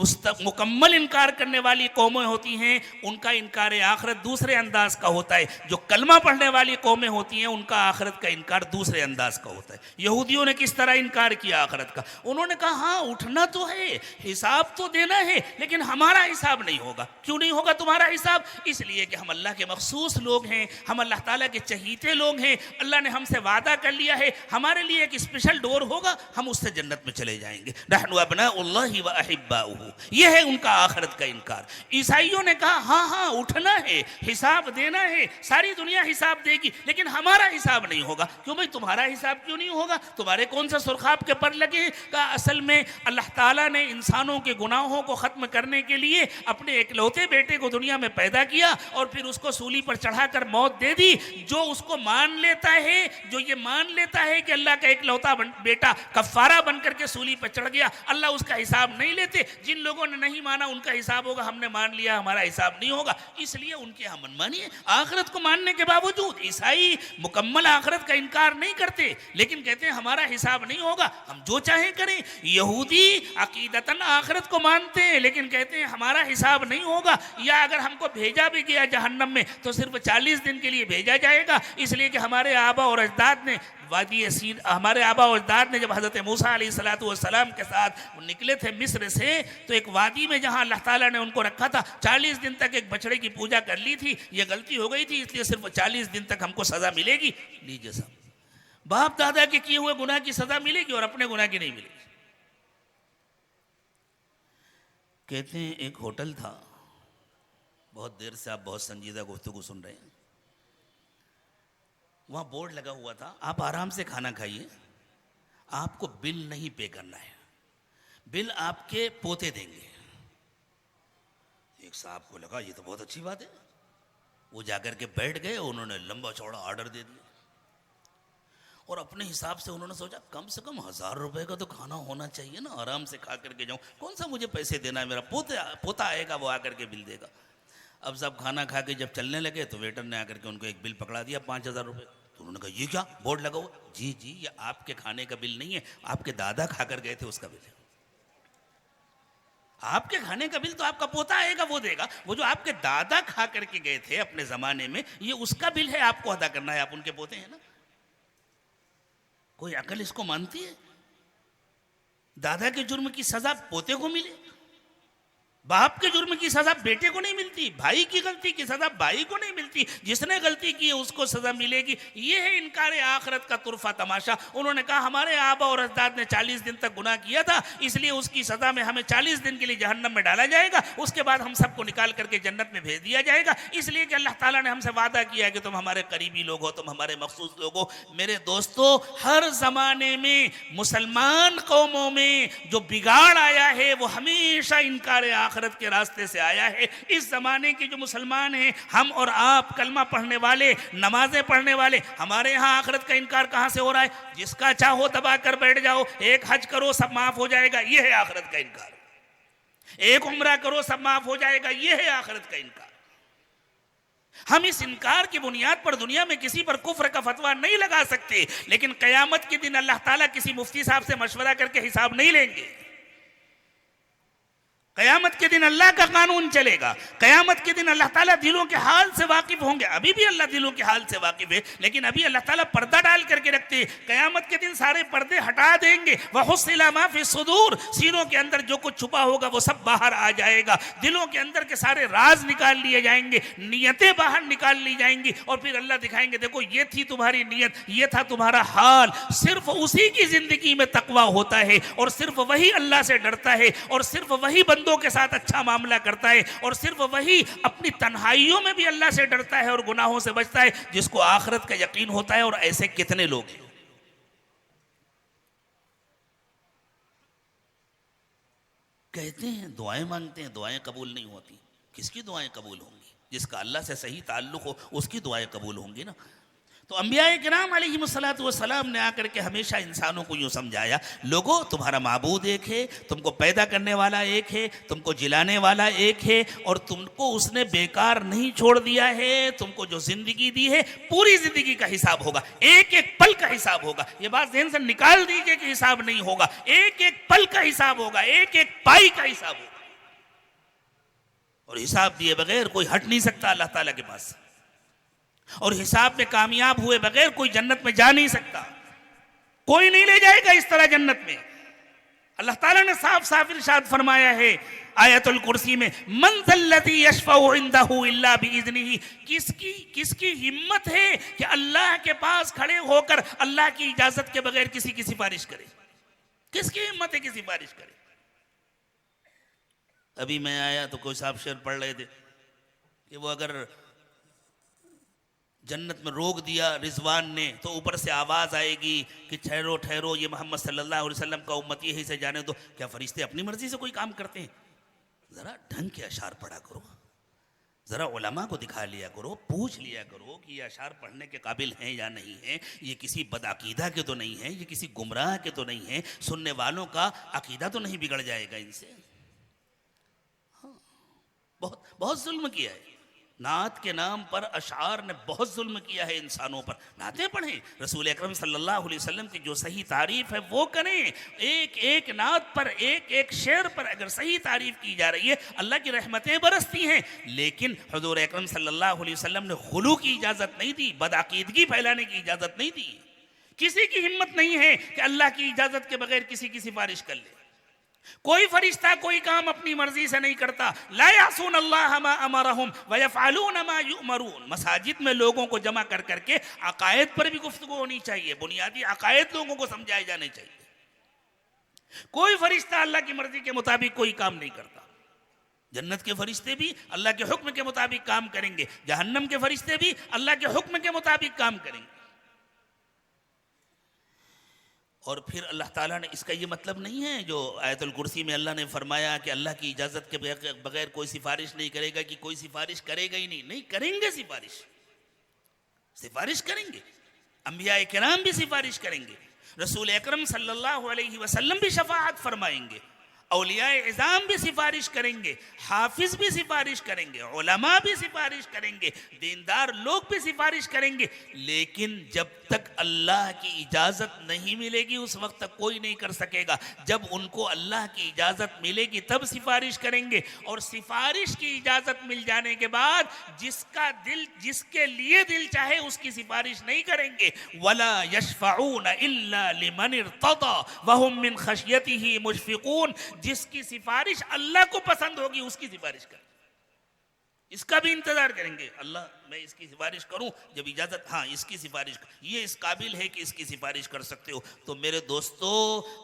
मुकम्मल इनकार करने वाली कौमें होती हैं उनका इनकार आखिरत दूसरे अंदाज का होता है, जो कलमा पढ़ने वाली कौमें होती हैं उनका आखिरत का इनकार दूसरे अंदाज का होता है। यहूदियों ने किस तरह इनकार किया आखिरत का? उन्होंने कहा हाँ उठना तो है, हिसाब तो देना है, लेकिन हमारा हिसाब नहीं होगा। क्यों नहीं होगा तुम्हारा हिसाब? इसलिए कि हम अल्लाह के मखसूस लोग हैं, हम अल्लाह ताला के चहीते लोग हैं। अल्लाह ने हमसे वादा कर लिया है, हमारे लिए एक स्पेशल डोर होगा, हम उससे जन्नत में चले जाएंगे। नहनु अब्नाउल्लाहि व अहिब्बाउहु, ये है उनका आखिरत का इनकार। ईसाइयों ने कहा हाँ हाँ उठना है, हिसाब देना है, सारी दुनिया हिसाब देगी, लेकिन हमारा हिसाब नहीं होगा। क्यों भाई, तुम्हारा हिसाब क्यों नहीं होगा? तुम्हारे कौन सा सुरखाब के पर लगे? का असल में अल्लाह ताला ने इंसानों के गुनाहों को खत्म करने के लिए अपने इकलौते बेटे को दुनिया में पैदा किया और फिर उसको सूली पर चढ़ाकर मौत दे दी। जो उसको मान लेता है, जो ये मान लेता है कि अल्लाह का इकलौता बेटा कफारा बनकर के सूली पर चढ़ गया, अल्लाह उसका हिसाब नहीं लेते। जिन लोगों ने नहीं माना उनका हिसाब होगा, हमने मान लिया हमारा हिसाब नहीं होगा, इसलिए उनके यहाँ मनमानी है। आखिरत को मानने के बावजूद ईसाई मुकम्मल आखिरत का इनकार नहीं करते, लेकिन कहते हैं हमारा हिसाब नहीं होगा, हम जो चाहे करें। यहूदी अकीदतन आखिरत को मानते हैं, लेकिन कहते हैं हमारा हिसाब नहीं होगा, या अगर हमको भेजा भी गया जहन्नम में तो सिर्फ 40 दिन के लिए भेजा जाएगा, इसलिए कि हमारे आबा और अजदाद ने हमारे आबा और अजदाद ने जब हज़रत मूसा अलैहिस्सलाम के साथ निकले थे मिस्र से, तो एक वादी में जहां अल्लाह ताला ने उनको रखा था, 40 दिन तक एक बछड़े की पूजा कर ली थी। ये गलती हो गई थी, इसलिए सिर्फ 40 दिन तक हमको सजा मिलेगी। लीजिए साहब, बाप दादा के किए हुए गुनाह की सजा मिलेगी और अपने गुनाह की नहीं मिलेगी। कहते हैं एक होटल था, बहुत देर से आप बहुत संजीदा गुफ्तगू सुन रहे हैं, वहाँ बोर्ड लगा हुआ था, आप आराम से खाना खाइए, आपको बिल नहीं पे करना है, बिल आपके पोते देंगे। एक साहब को लगा ये तो बहुत अच्छी बात है, वो जाकर के बैठ गए, उन्होंने लंबा चौड़ा ऑर्डर दे दिया और अपने हिसाब से उन्होंने सोचा कम से कम 1000 रुपए का तो खाना होना चाहिए ना, आराम से खा करके जाऊं, कौन सा मुझे पैसे देना है, मेरा पोता आएगा वो आकर के बिल देगा। अब सब खाना खा के जब चलने लगे तो वेटर ने आकर के उनको एक बिल पकड़ा दिया 5000 रुपये। तो उन्होंने कहा ये क्या बोर्ड लगा हुआ? जी जी, ये आपके खाने का बिल नहीं है, आपके दादा खाकर गए थे उसका बिल है। आपके खाने का बिल तो आपका पोता आएगा वो देगा, वो जो आपके दादा खा करके गए थे अपने जमाने में, ये उसका बिल है, आपको अदा करना है, आप उनके पोते हैं ना। कोई अकल इसको मानती है? दादा के जुर्म की सजा पोते को मिले, बाप के जुर्म की सजा बेटे को नहीं मिलती, भाई की गलती की सजा भाई को नहीं मिलती, जिसने गलती की है उसको सजा मिलेगी। ये है इनकार आखिरत का तुरफा तमाशा। उन्होंने कहा हमारे आबा और अजदाद ने 40 दिन तक गुनाह किया था, इसलिए उसकी सजा में हमें 40 दिन के लिए जहन्नम में डाला जाएगा, उसके बाद हम सबको निकाल करके जन्नत में भेज दिया जाएगा, इसलिए कि अल्लाह ताला ने हमसे वादा किया है कि तुम हमारे करीबी लोग हो, तुम हमारे मखसूस लोग हो। मेरे दोस्तों, हर जमाने में मुसलमान कौमों में जो बिगाड़ आया है वो हमेशा इनकार आखिरत के रास्ते से आया है। इस जमाने के जो मुसलमान हैं, हम और आप कलमा पढ़ने वाले, नमाजें पढ़ने वाले, हमारे यहाँ आखिरत का इनकार कहाँ से हो रहा है? जिसका चाहो दबा कर बैठ जाओ, एक हज करो सब माफ हो जाएगा, यह है आखिरत का इनकार। एक उम्रा करो सब माफ हो जाएगा, यह है आखिरत का इनकार। हम इस इनकार की बुनियाद पर दुनिया में किसी पर कुफ्र का फतवा नहीं लगा सकते, लेकिन कयामत के दिन अल्लाह ताला किसी मुफ्ती साहब से मशवरा करके हिसाब नहीं लेंगे। कयामत के दिन अल्लाह का कानून चलेगा, कयामत के दिन अल्लाह ताला दिलों के हाल से वाकिफ होंगे। अभी भी अल्लाह दिलों के हाल से वाकिफ है, लेकिन अभी अल्लाह ताला पर्दा डाल करके रखते हैं। कयामत के दिन सारे पर्दे हटा देंगे। वहुस्सिला मा फी सुदूर, सीनों के अंदर जो कुछ छुपा होगा वो सब बाहर आ जाएगा। दिलों के अंदर के सारे राज निकाल लिए जाएंगे, नियतें बाहर निकाल ली जाएंगी और फिर अल्लाह दिखाएंगे देखो ये थी तुम्हारी नियत, ये था तुम्हारा हाल। सिर्फ उसी की जिंदगी में तकवा होता है और सिर्फ वही अल्लाह से डरता है और सिर्फ वही बंदों के साथ अच्छा मामला करता है और सिर्फ वही अपनी तन्हाइयों में भी अल्लाह से डरता है और गुनाहों से बचता है, जिसको आखिरत का यकीन होता है। और ऐसे कितने लोग हैं? कहते हैं दुआएं मांगते हैं, दुआएं कबूल नहीं होती। किसकी दुआएं कबूल होंगी? जिसका अल्लाह से सही ताल्लुक हो उसकी दुआएं कबूल होंगी ना। तो अंबिया किराम अलैहिमुस्सलातु वस्सलाम ने आकर के हमेशा इंसानों को यूँ समझाया, लोगों तुम्हारा माबूद एक है, तुमको पैदा करने वाला एक है, तुमको जिलाने वाला एक है और तुमको उसने बेकार नहीं छोड़ दिया है। तुमको जो जिंदगी दी है पूरी जिंदगी का हिसाब होगा, एक एक पल का हिसाब होगा। ये बात ध्यान से निकाल दीजिए कि हिसाब नहीं होगा, एक एक पल का हिसाब होगा, एक एक पाई का हिसाब होगा। और हिसाब दिए बगैर कोई हट नहीं सकता अल्लाह ताला के पास, और हिसाब में कामयाब हुए बगैर कोई जन्नत में जा नहीं सकता। कोई नहीं ले जाएगा इस तरह जन्नत में। अल्लाह ताला ने साफ साफ इरशाद फरमाया है आयतुल कुर्सी में, मन ज़ल्लज़ी यशफ़उ इंदहु इल्ला बिइज़्निही, किसकी हिम्मत है कि अल्लाह के पास खड़े होकर अल्लाह की इजाजत के बगैर किसी की सिफारिश करे? किसकी हिम्मत है कि सिफारिश करे? अभी मैं आया तो कोई साहब शेर पढ़ रहे थे कि वो अगर जन्नत में रोक दिया रिजवान ने तो ऊपर से आवाज आएगी कि ठहरो ठहरो, ये मोहम्मद सल्लल्लाहु अलैहि वसल्लम का उम्मत यही से जाने दो। क्या फरिश्ते अपनी मर्जी से कोई काम करते हैं? जरा ढंग के अशार पढ़ा करो, जरा उलमा को दिखा लिया करो, पूछ लिया करो कि ये अशार पढ़ने के काबिल हैं या नहीं है, ये किसी बदअकीदा के तो नहीं है, ये किसी गुमराह के तो नहीं है, सुनने वालों का अकीदा तो नहीं बिगड़ जाएगा इनसे। हाँ, बहुत बहुत जुल्म किया है नात के नाम पर, अशार ने बहुत जुल्म किया है इंसानों पर। नातें पढ़ें, रसूल अकरम सल्लल्लाहु अलैहि वसल्लम की जो सही तारीफ है वो करें। एक एक नात पर, एक एक शेर पर अगर सही तारीफ की जा रही है, अल्लाह की रहमतें बरसती हैं। लेकिन हुजूर अकरम सल्लल्लाहु अलैहि वसल्लम ने गुलू की इजाज़त नहीं दी, बदअकीदगी फैलाने की इजाज़त नहीं दी। किसी की हिम्मत नहीं है कि अल्लाह की इजाज़त के बगैर किसी की सिफारिश कर ले। कोई फरिश्ता कोई काम अपनी मर्जी से नहीं करता। ला यासून अल्लाह मा अमरहुम व यफअलून मा युमरून। मसाजिद में लोगों को जमा कर करके अकायद पर भी गुफ्तगू होनी चाहिए, बुनियादी अकायद लोगों को समझाए जाने चाहिए। कोई फरिश्ता अल्लाह की मर्जी के मुताबिक कोई काम नहीं करता। जन्नत के फरिश्ते भी अल्लाह के हुक्म के मुताबिक काम करेंगे, जहन्नम के फरिश्ते भी अल्लाह के हुक्म के मुताबिक काम करेंगे। और फिर अल्लाह ताला ने, इसका ये मतलब नहीं है जो आयतुल कुर्सी में अल्लाह ने फरमाया कि अल्लाह की इजाज़त के बगैर कोई सिफारिश नहीं करेगा, कि कोई सिफारिश करेगा ही नहीं। नहीं करेंगे, सिफारिश करेंगे। अंबिया किराम भी सिफारिश करेंगे, रसूल अकरम सल्लल्लाहु अलैहि वसल्लम भी शफाअत फरमाएंगे, औलिया इज़ाम भी सिफारिश करेंगे, हाफिज भी सिफारिश करेंगे, उलमा भी सिफारिश करेंगे, दीनदार लोग भी सिफारिश करेंगे। लेकिन जब तक अल्लाह की इजाज़त नहीं मिलेगी उस वक्त तक कोई नहीं कर सकेगा। जब उनको अल्लाह की इजाज़त मिलेगी तब सिफारिश करेंगे। और सिफारिश की इजाज़त मिल जाने के बाद जिसका दिल, जिसके लिए दिल चाहे उसकी सिफारिश नहीं करेंगे। वला यशफऊन इल्ला लिमन इर्तदा वहुम मिन खशियतिही मुशफिकून। जिसकी सिफारिश अल्लाह को पसंद होगी उसकी सिफारिश कर, इसका भी इंतजार करेंगे। अल्लाह मैं इसकी सिफारिश करूं, जब इजाजत, हाँ इसकी सिफारिश ये इस काबिल है कि इसकी सिफारिश कर सकते हो। तो मेरे दोस्तों,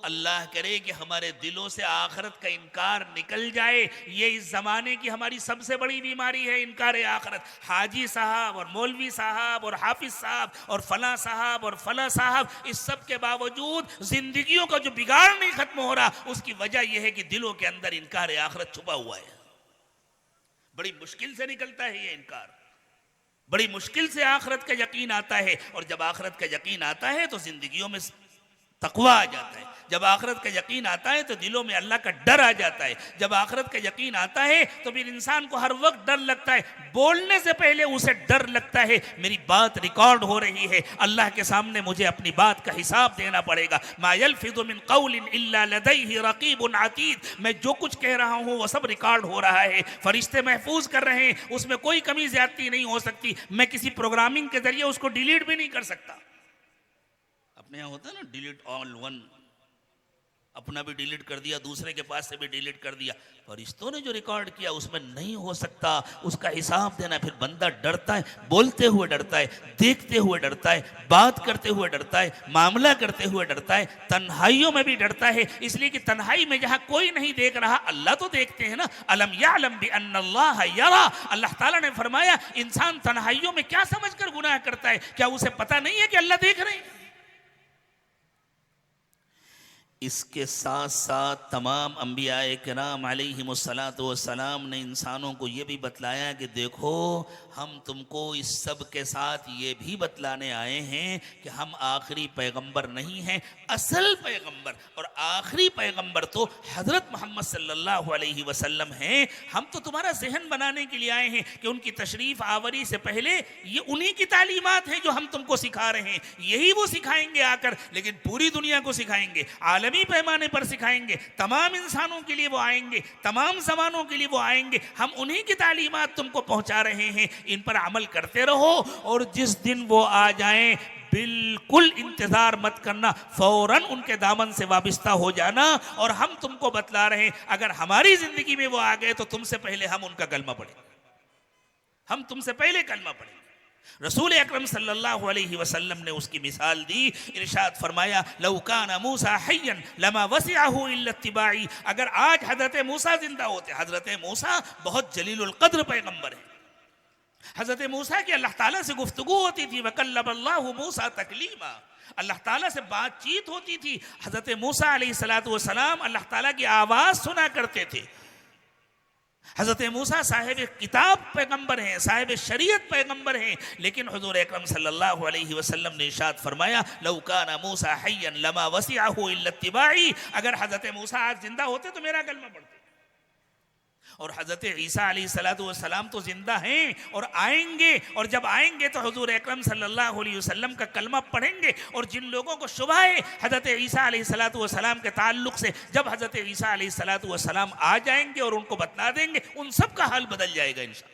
अल्लाह करे कि हमारे दिलों से आखिरत का इनकार निकल जाए। ये इस जमाने की हमारी सबसे बड़ी बीमारी है, इनकार आखिरत। हाजी साहब और मौलवी साहब और हाफिज साहब और फला साहब और फला साहब, इस सब के बावजूद जिंदगियों का जो बिगाड़ नहीं खत्म हो रहा, उसकी वजह यह है कि दिलों के अंदर इनकार आखिरत छुपा हुआ है। बड़ी मुश्किल से निकलता है ये इनकार, बड़ी मुश्किल से आखिरत का यकीन आता है। और जब आखिरत का यकीन आता है तो जिंदगियों में तकवा आ जाता है। जब आखिरत का यकीन आता है तो दिलों में अल्लाह का डर आ जाता है। जब आखिरत का यकीन आता है तो फिर इंसान को हर वक्त डर लगता है, बोलने से पहले उसे डर लगता है मेरी बात रिकॉर्ड हो रही है, अल्लाह के सामने मुझे अपनी बात का हिसाब देना पड़ेगा। मा यल्फिज़ु मिन क़ौलिन इल्ला लदैहि रक़ीबुन अतीद। मैं जो कुछ कह रहा हूँ वो सब रिकॉर्ड हो रहा है, फरिश्ते महफूज कर रहे हैं, उसमें कोई कमी ज़्यादती नहीं हो सकती। मैं किसी प्रोग्रामिंग के जरिए उसको डिलीट भी नहीं कर सकता। अपने यहाँ होता है ना डिलीट ऑल वन, अपना भी डिलीट कर दिया, दूसरे के पास से भी डिलीट कर दिया। फरिश्तों ने जो रिकॉर्ड किया उसमें नहीं हो सकता उसका हिसाब देना। फिर बंदा डरता है, बोलते हुए डरता है, देखते हुए डरता है, बात करते हुए डरता है, मामला करते हुए डरता है, तन्हाइयों में भी डरता है। इसलिए कि तन्हाई में जहां कोई नहीं देख रहा, अल्लाह तो देखते हैं ना। अलम यअलम बि अन्नल्लाह यरा। अल्लाह ताला ने फरमाया इंसान तन्हाइयों में क्या समझकर गुनाह करता है, क्या उसे पता नहीं है कि अल्लाह देख रहे हैं? इसके साथ साथ तमाम अंबियाए किराम अलैहिमुस्सलातु वस्सलाम ने इंसानों को ये भी बतलाया कि देखो हम तुमको इस सब के साथ ये भी बतलाने आए हैं कि हम आखिरी पैगंबर नहीं हैं। असल पैगंबर और आखिरी पैगंबर तो हज़रत मोहम्मद सल्लल्लाहु अलैहि वसल्लम हैं। हम तो तुम्हारा जहन बनाने के लिए आए हैं कि उनकी तशरीफ़ आवरी से पहले ये उन्हीं की तालीमात हैं जो हम तुमको सिखा रहे हैं, यही वो सिखाएंगे आकर। लेकिन पूरी दुनिया को सिखाएंगे, आलमी पैमाने पर सिखाएंगे, तमाम इंसानों के लिए वो आएंगे, तमाम ज़मानों के लिए वो आएंगे। हम उन्हीं की तालीमात तुमको पहुंचा रहे हैं, इन पर अमल करते रहो। और जिस दिन वो आ जाएं बिल्कुल इंतजार मत करना, फौरन उनके दामन से वाबिस्ता हो जाना। और हम तुमको बतला रहे हैं, अगर हमारी जिंदगी में वो आ गए तो तुमसे पहले हम उनका कलमा पढ़ेंगे, हम तुमसे पहले कलमा पढ़ेंगे। रसूल अकरम सल्लल्लाहु अलैहि वसल्लम ने उसकी मिसाल दी, इरशाद फरमाया लौ काना मूसा हय्यन लमा वसिअहु इल्ला इत्तिबाई। अगर आज हजरत मूसा जिंदा होते, हजरत मूसा बहुत जलीलुल कद्र पैगंबर है, हजरत मूसा की अल्लाह ताला से गुफ्तगू होती थी, वकल्लमल्लाहु मूसा तकलीमा, अल्लाह ताला से बातचीत होती थी। हजरत मूसा अलैहिस्सलातु वस्सलाम अल्लाह ताला की आवाज सुना करते थे। हजरत मूसा साहिब किताब पैगंबर हैं, साहिब शरीयत पैगंबर हैं, लेकिन हुजूर अकरम सल्लल्लाहु अलैहि वसल्लम ने इरशाद फरमाया लौ काना मूसा हय्यन लमा वसिअहु इल्ला इत्तिबाई। अगर हजरत मूसा आज जिंदा होते तो मेरा कलमा पढ़ते। और हजरत ईसा अलैहिस्सलातु वस्सलाम तो जिंदा हैं और आएंगे, और जब आएंगे तो हुजूर अकरम सल्लल्लाहु अलैहि वसल्लम का कलमा पढ़ेंगे। और जिन लोगों को शुबह है हजरत ईसा अलैहिस्सलातु वस्सलाम के ताल्लुक से, जब हजरत ईसा अलैहिस्सलातु वस्सलाम आ जाएंगे और उनको बतला देंगे, उन सब का हाल बदल जाएगा इंशाअल्लाह।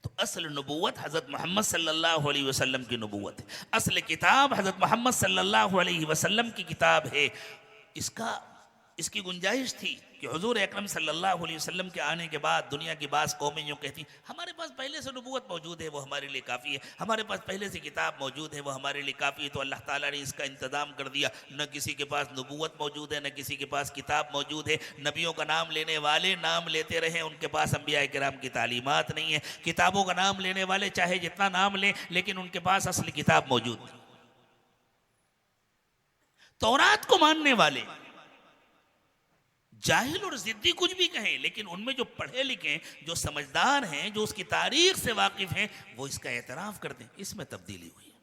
तो असल नबूवत हजरत मोहम्मद सल्लल्लाहु अलैहि वसल्लम की नबूवत है, असल किताब हजरत मोहम्मद सल्लल्लाहु अलैहि वसल्लम की किताब है। इसकी गुंजाइश थी कि हुजूर अकरम सल्लल्लाहु अलैहि वसल्लम के आने के बाद दुनिया की बास कौमें यूँ कहती हमारे पास पहले से नबूवत मौजूद है, वो हमारे लिए काफ़ी है, हमारे पास पहले से किताब मौजूद है, वो हमारे लिए काफ़ी है। तो अल्लाह ताला ने इसका इंतज़ाम कर दिया, न किसी के पास नबूवत मौजूद है, न किसी के पास किताब मौजूद है। नबियों का नाम लेने वाले नाम लेते रहे, उनके पास अंबिया किराम की तालीमात नहीं है। किताबों का नाम लेने वाले चाहे जितना नाम लें, लेकिन उनके पास असली किताब मौजूद नहीं। तौरात को मानने वाले जाहिल और जिद्दी कुछ भी कहें, लेकिन उनमें जो पढ़े लिखे, जो समझदार हैं, जो उसकी तारीख से वाकिफ हैं, वो इसका एतराफ़ करते हैं। इसमें तब्दीली हुई है,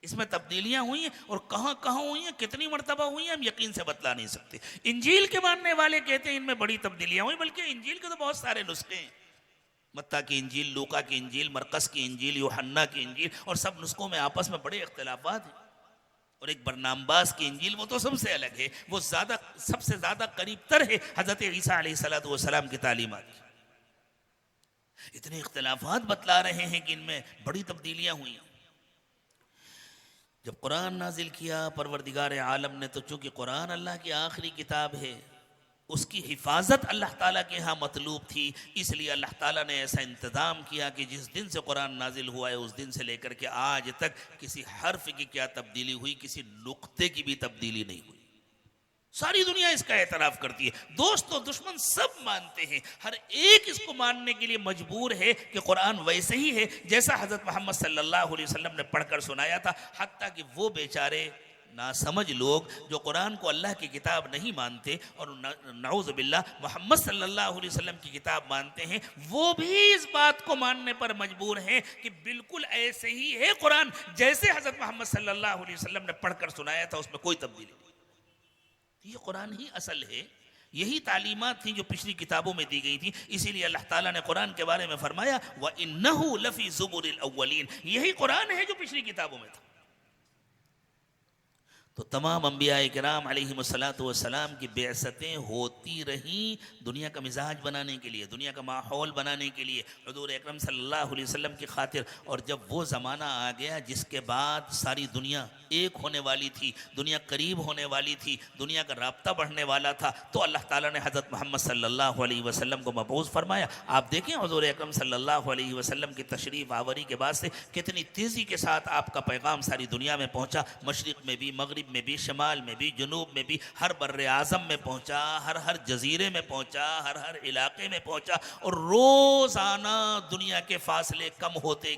इसमें तब्दीलियां हुई हैं, और कहाँ कहाँ हुई हैं, कितनी मरतबा हुई हैं, हम यकीन से बतला नहीं सकते। इंजील के मानने वाले कहते हैं इनमें बड़ी तब्दीलियां हुई, बल्कि इंजील के तो बहुत सारे नुस्खे हैं, मत्ता की इंजील, लूका की इंजील, मरकस की इंजील, यूहन्ना की इंजील, और सब नुस्खों में आपस में बड़े इख्तिलाफात हैं। और एक बरनामबास की इंजील, वो तो सबसे अलग है, वो सबसे ज्यादा करीब तर है हजरत ईसा अलैहिस्सलातु वस्सलाम की तालीमात। इतने इख्तिलाफात बतला रहे हैं कि इनमें बड़ी तब्दीलियां हुई। जब कुरान नाजिल किया परवरदिगार आलम ने, तो चूंकि कुरान अल्लाह की आखिरी किताब है, उसकी हिफाजत अल्लाह ताला के यहाँ मतलूब थी, इसलिए अल्लाह ताला ने ऐसा इंतज़ाम किया कि जिस दिन से कुरान नाजिल हुआ है उस दिन से लेकर के आज तक किसी हर्फ की क्या तब्दीली हुई, किसी नुक्ते की भी तब्दीली नहीं हुई। सारी दुनिया इसका एतराफ़ करती है, दोस्त और दुश्मन सब मानते हैं, हर एक इसको मानने के लिए मजबूर है कि कुरान वैसे ही है जैसा हज़रत मोहम्मद सल्लल्लाहु अलैहि वसल्लम ने पढ़कर सुनाया था। हत्ता कि वो बेचारे नासमझ लोग जो कुरान को अल्लाह की किताब नहीं मानते और नऊज़ बिल्लाह मोहम्मद सल्लल्लाहु अलैहि वसल्लम की किताब मानते हैं, वो भी इस बात को मानने पर मजबूर हैं कि बिल्कुल ऐसे ही है कुरान जैसे हज़रत मोहम्मद सल्लल्लाहु अलैहि वसल्लम ने पढ़कर सुनाया था, उसमें कोई तब्दीली नहीं। ये कुरान ही असल है, यही तालीमात थी जो पिछली किताबों में दी गई थी। इसीलिए अल्लाह ताला ने कुरान के बारे में फरमाया व इन्नहु लफ़ी ज़ुबुरिल अव्वलीन, यही कुरान है जो पिछली किताबों में था। तो तमाम अंबिया किराम अलैहिमुस्सलातु वस्सलाम की बेअसतें होती रहीं दुनिया का मिजाज बनाने के लिए, दुनिया का माहौल बनाने के लिए, हुजूर अकरम सल्लल्लाहु अलैहि वसल्लम की खातिर। और जब वो ज़माना आ गया जिसके बाद सारी दुनिया एक होने वाली थी, दुनिया करीब होने वाली थी, दुनिया का राब्ता बढ़ने वाला था, तो अल्लाह ताला ने हज़रत मोहम्मद सल्लल्लाहु अलैहि वसल्लम को मबऊस फरमाया। आप देखें हुजूर अकरम सल्लल्लाहु अलैहि वसल्लम की तशरीफ़ आवरी के बाद से कितनी तेज़ी के साथ आपका पैगाम सारी दुनिया में पहुँचा, मशरिक़ में भी, मगरिब में भी, शमाल में भी, जुनूब में भी, हर बर्रे आज़म में पहुँचा, हर जजीरे में पहुँचा, हर इलाके में पहुँचा। और रोज़ाना दुनिया के फासले कम होते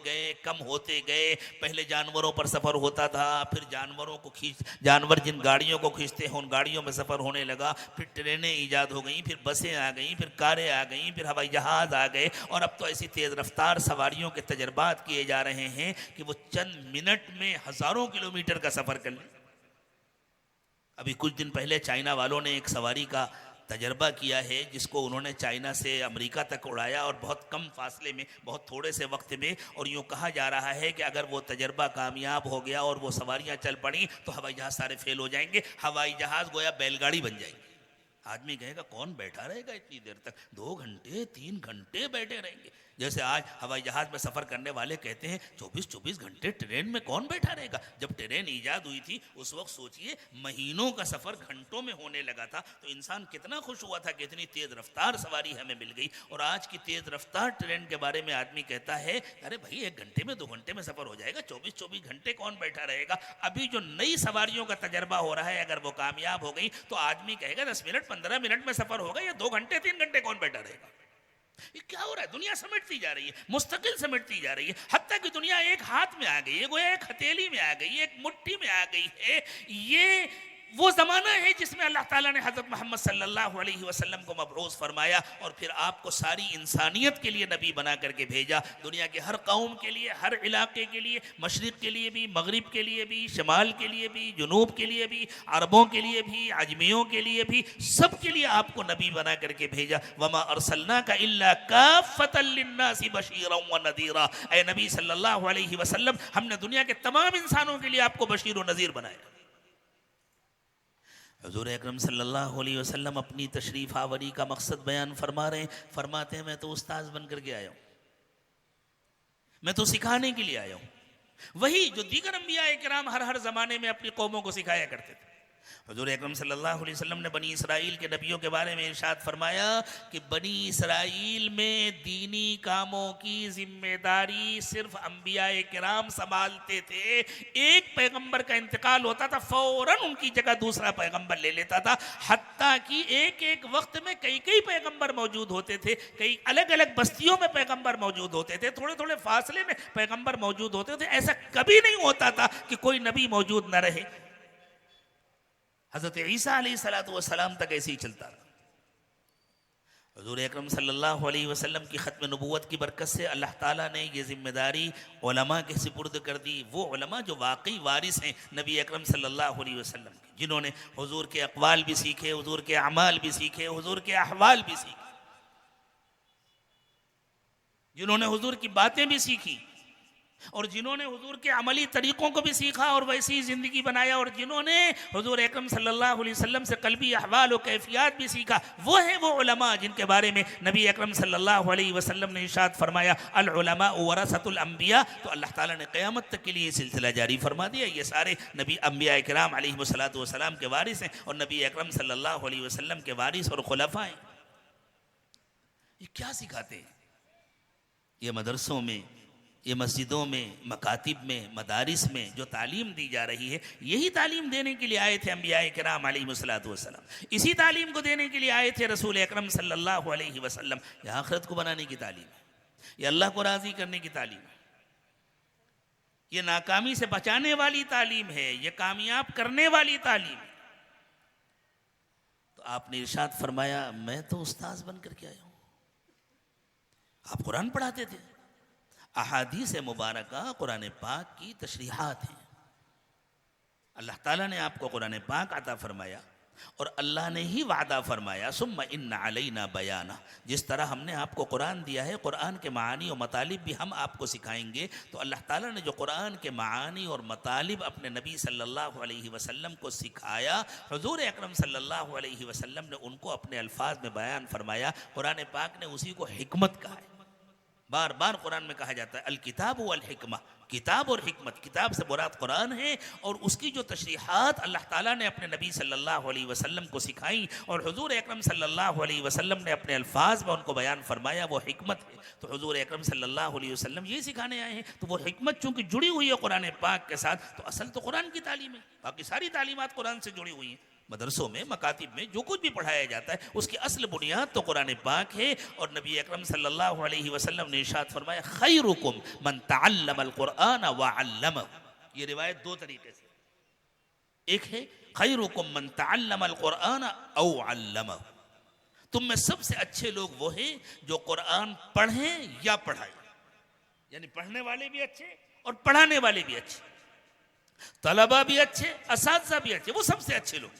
गए। पहले जानवरों पर सफ़र होता था, फिर जानवर जिन गाड़ियों को खींचते हैं उन गाड़ियों में सफ़र होने लगा, फिर ट्रेनें ईजाद हो गई, फिर बसें आ गई, फिर कारें आ गई, फिर हवाई जहाज़ आ गए, और अब तो ऐसी तेज़ रफ्तार सवारियों के तजर्बात किए जा रहे हैं कि वो चंद मिनट में हज़ारों किलोमीटर का सफ़र कर लें। अभी कुछ दिन पहले चाइना वालों ने एक सवारी का तजर्बा किया है जिसको उन्होंने चाइना से अमेरिका तक उड़ाया, और बहुत कम फासले में, बहुत थोड़े से वक्त में। और यूँ कहा जा रहा है कि अगर वो तजर्बा कामयाब हो गया और वो सवारियाँ चल पड़ी तो हवाई जहाज़ सारे फेल हो जाएंगे, हवाई जहाज़ गोया बैलगाड़ी बन जाएंगे। आदमी कहेगा कौन बैठा रहेगा इतनी देर तक, 2 घंटे 3 घंटे बैठे रहेंगे। जैसे आज हवाई जहाज में सफर करने वाले कहते हैं 24-24 घंटे ट्रेन में कौन बैठा रहेगा। जब ट्रेन ईजाद हुई थी उस वक्त सोचिए महीनों का सफर घंटों में होने लगा था, तो इंसान कितना खुश हुआ था कि इतनी तेज रफ्तार सवारी हमें मिल गई। और आज की तेज रफ्तार ट्रेन के बारे में आदमी कहता है अरे भाई 1 घंटे में 2 घंटे में सफर हो जाएगा, 24-24 घंटे कौन बैठा रहेगा। अभी जो नई सवारियों का तजर्बा हो रहा है, अगर वो कामयाब हो गई तो आदमी कहेगा 10 मिनट 15 मिनट में सफर होगा, या 2 घंटे 3 घंटे कौन बैठा रहेगा। ये क्या हो रहा है, दुनिया समेटती जा रही है, मुस्तकिल समेटती जा रही है, हत्ता कि दुनिया एक हाथ में आ गई है, गोया एक हथेली में आ गई है, एक मुट्ठी में आ गई है। ये वो ज़माना है जिसमें अल्लाह ताला ने हज़रत मोहम्मद सल्लल्लाहु अलैहि वसल्लम को मबरूस फरमाया और फिर आपको सारी इंसानियत के लिए नबी बना करके भेजा। दुनिया के हर कौम के लिए, हर इलाके के लिए, मशरिक़ के लिए भी, मगरिब के लिए भी, शमाल के लिए भी, जुनूब के लिए भी, अरबों के लिए भी, अजमियों के लिए भी, सब के लिए आपको नबी बना करके भेजा। वमा अरसलनाका इल्ला काफ़्फ़तल लिन्नासि बशीरन व नज़ीरा। ऐ नबी सल्लल्लाहु अलैहि वसल्लम, हमने दुनिया के तमाम इंसानों के लिए आपको बशीर व नज़ीर बनाया। हुज़ूर अकरम सल्लल्लाहु अलैहि वसल्लम अपनी तशरीफ़ आवरी का मकसद बयान फरमा रहे हैं। फरमाते हैं मैं तो उस्ताद बन करके आया हूँ, मैं तो सिखाने के लिए आया हूँ, वही जो दीगर अंबिया किराम हर ज़माने में अपनी कौमों को सिखाया करते थे। हुज़ूर अकरम सल्लल्लाहु अलैहि वसल्लम ने बनी इसराइल के नबियों के बारे में इरशाद फरमाया कि बनी इसराइल में दीनी कामों की जिम्मेदारी सिर्फ अंबिया किराम संभालते थे। एक पैगंबर का इंतकाल होता था, फौरन उनकी जगह दूसरा पैगंबर ले लेता था। हत्ता कि एक एक वक्त में कई कई पैगंबर मौजूद होते थे, कई अलग अलग बस्तियों में पैगंबर मौजूद होते थे, थोड़े थोड़े फासले में पैगंबर मौजूद होते थे। ऐसा कभी नहीं होता था कि कोई नबी मौजूद न रहे। हज़रत ईसा अलैहिस्सलातु वस्सलाम तक ऐसे ही चलता रहा। हुज़ूर अकरम सल्लल्लाहु अलैहि वसल्लम की ख़त्म नबूवत की बरकत से अल्लाह ताला ने ये जिम्मेदारी उलमा के सुपुर्द कर दी। वो उलमा जो वाकई वारिस हैं नबी अकरम सल्लल्लाहु अलैहि वसल्लम के, जिन्होंने हुज़ूर के अक़वाल भी सीखे, हुज़ूर के अमाल भी सीखे, हुज़ूर के अहवाल भी सीखे, जिन्होंने हुज़ूर की बातें भी सीखी और जिन्होंने हुजूर के अमली तरीक़ों को भी सीखा और वैसी ही ज़िंदगी बनाया, और जिन्होंने हुजूर अकरम सल्लल्लाहु अलैहि वसल्लम से क़ल्बी अहवाल और कैफ़ियत भी सीखा, वो हैं वो उलमा जिनके बारे में नबी अकरम सल्लल्लाहु अलैहि वसल्लम ने इरशाद फरमाया अल उलमा वरसतुल अंबिया। तो अल्लाह ताला ने क़यामत तक के लिए सिलसिला जारी फरमा दिया। ये सारे नबी अंबिया किराम अलैहिमुस्सलातु वस्सलाम के वारिस हैं और नबी अकरम सल्लल्लाहु अलैहि वसल्लम के वारिस और खुलफा हैं। ये क्या सिखाते हैं? ये मदरसों में, ये मस्जिदों में, मकातिब में, मदारिस में जो तालीम दी जा रही है, यही तालीम देने के लिए आए थे अंबिया किराम अलैहिमुस्सलातु वस्सलाम। इसी तालीम को देने के लिए आए थे रसूल अकरम सल्लल्लाहु अलैहि वसल्लम। यह आखिरत को बनाने की तालीम है, ये अल्लाह को राज़ी करने की तालीम है, ये नाकामी से बचाने वाली तालीम है, ये कामयाब करने वाली तालीम है। तो आपने इरशाद फरमाया मैं तो उस्ताद बन करके आया हूँ। आप कुरान पढ़ाते थे, अहादीस मुबारका कुरान पाक की तशरीहात हैं। अल्लाह ताला ने आपको कुरान पाक अता फरमाया और अल्लाह ने ही वादा फरमाया सुम्मा इन्ना अलैना बयाना। जिस तरह हमने आपको कुरान दिया है, कुरान के मानी और मतालिब भी हम आपको सिखाएंगे। तो अल्लाह ताला ने जो कुरान के मानी और मतालिब अपने नबी सल्लल्लाहु अलैहि वसल्लम को सिखाया, हुज़ूर अकरम सल्लल्लाहु अलैहि वसल्लम ने उनको अपने अल्फाज में बयान फरमाया। कुरान पाक ने उसी को हिकमत कहा है। बार बार कुरान में कहा जाता है अल किताब वल हिकमा, किताब और हिकमत। किताब से मुराद कुरान है और उसकी जो तशरीहात अल्लाह ताला ने अपने नबी सल्लल्लाहु अलैहि वसल्लम को सिखाई और हुज़ूर अकरम सल्लल्लाहु अलैहि वसल्लम ने अपने अल्फाज में उनको बयान फरमाया, वो हिकमत है। तो हुज़ूर अकरम सल्लल्लाहु अलैहि वसल्लम ये सिखाने आए हैं। तो वो हिकमत चूँकि जुड़ी हुई है कुरान पाक के साथ, तो असल तो कुरान की तालीम है, बाकी सारी तालीमात कुरान से जुड़ी हुई हैं। मदरसों में, मकातिब में जो कुछ भी पढ़ाया जाता है उसकी असल बुनियाद तो कुरान पाक है। और नबी अकरम सल्लल्लाहु अलैहि वसल्लम ने इरशाद फरमाया खैरुकुम मन तअल्लमल कुरआन व अल्लमहु। ये रिवायत दो तरीके से, एक है खैरुकुम मन तअल्लमल कुरआन औ अल्लमहु, तुम में सबसे अच्छे लोग वो हैं जो कुरान पढ़ें या पढ़ाएं, यानी पढ़ने वाले भी अच्छे और पढ़ाने वाले भी अच्छे, तलबा भी अच्छे, असातिज़ा भी अच्छे, वो सबसे अच्छे लोग।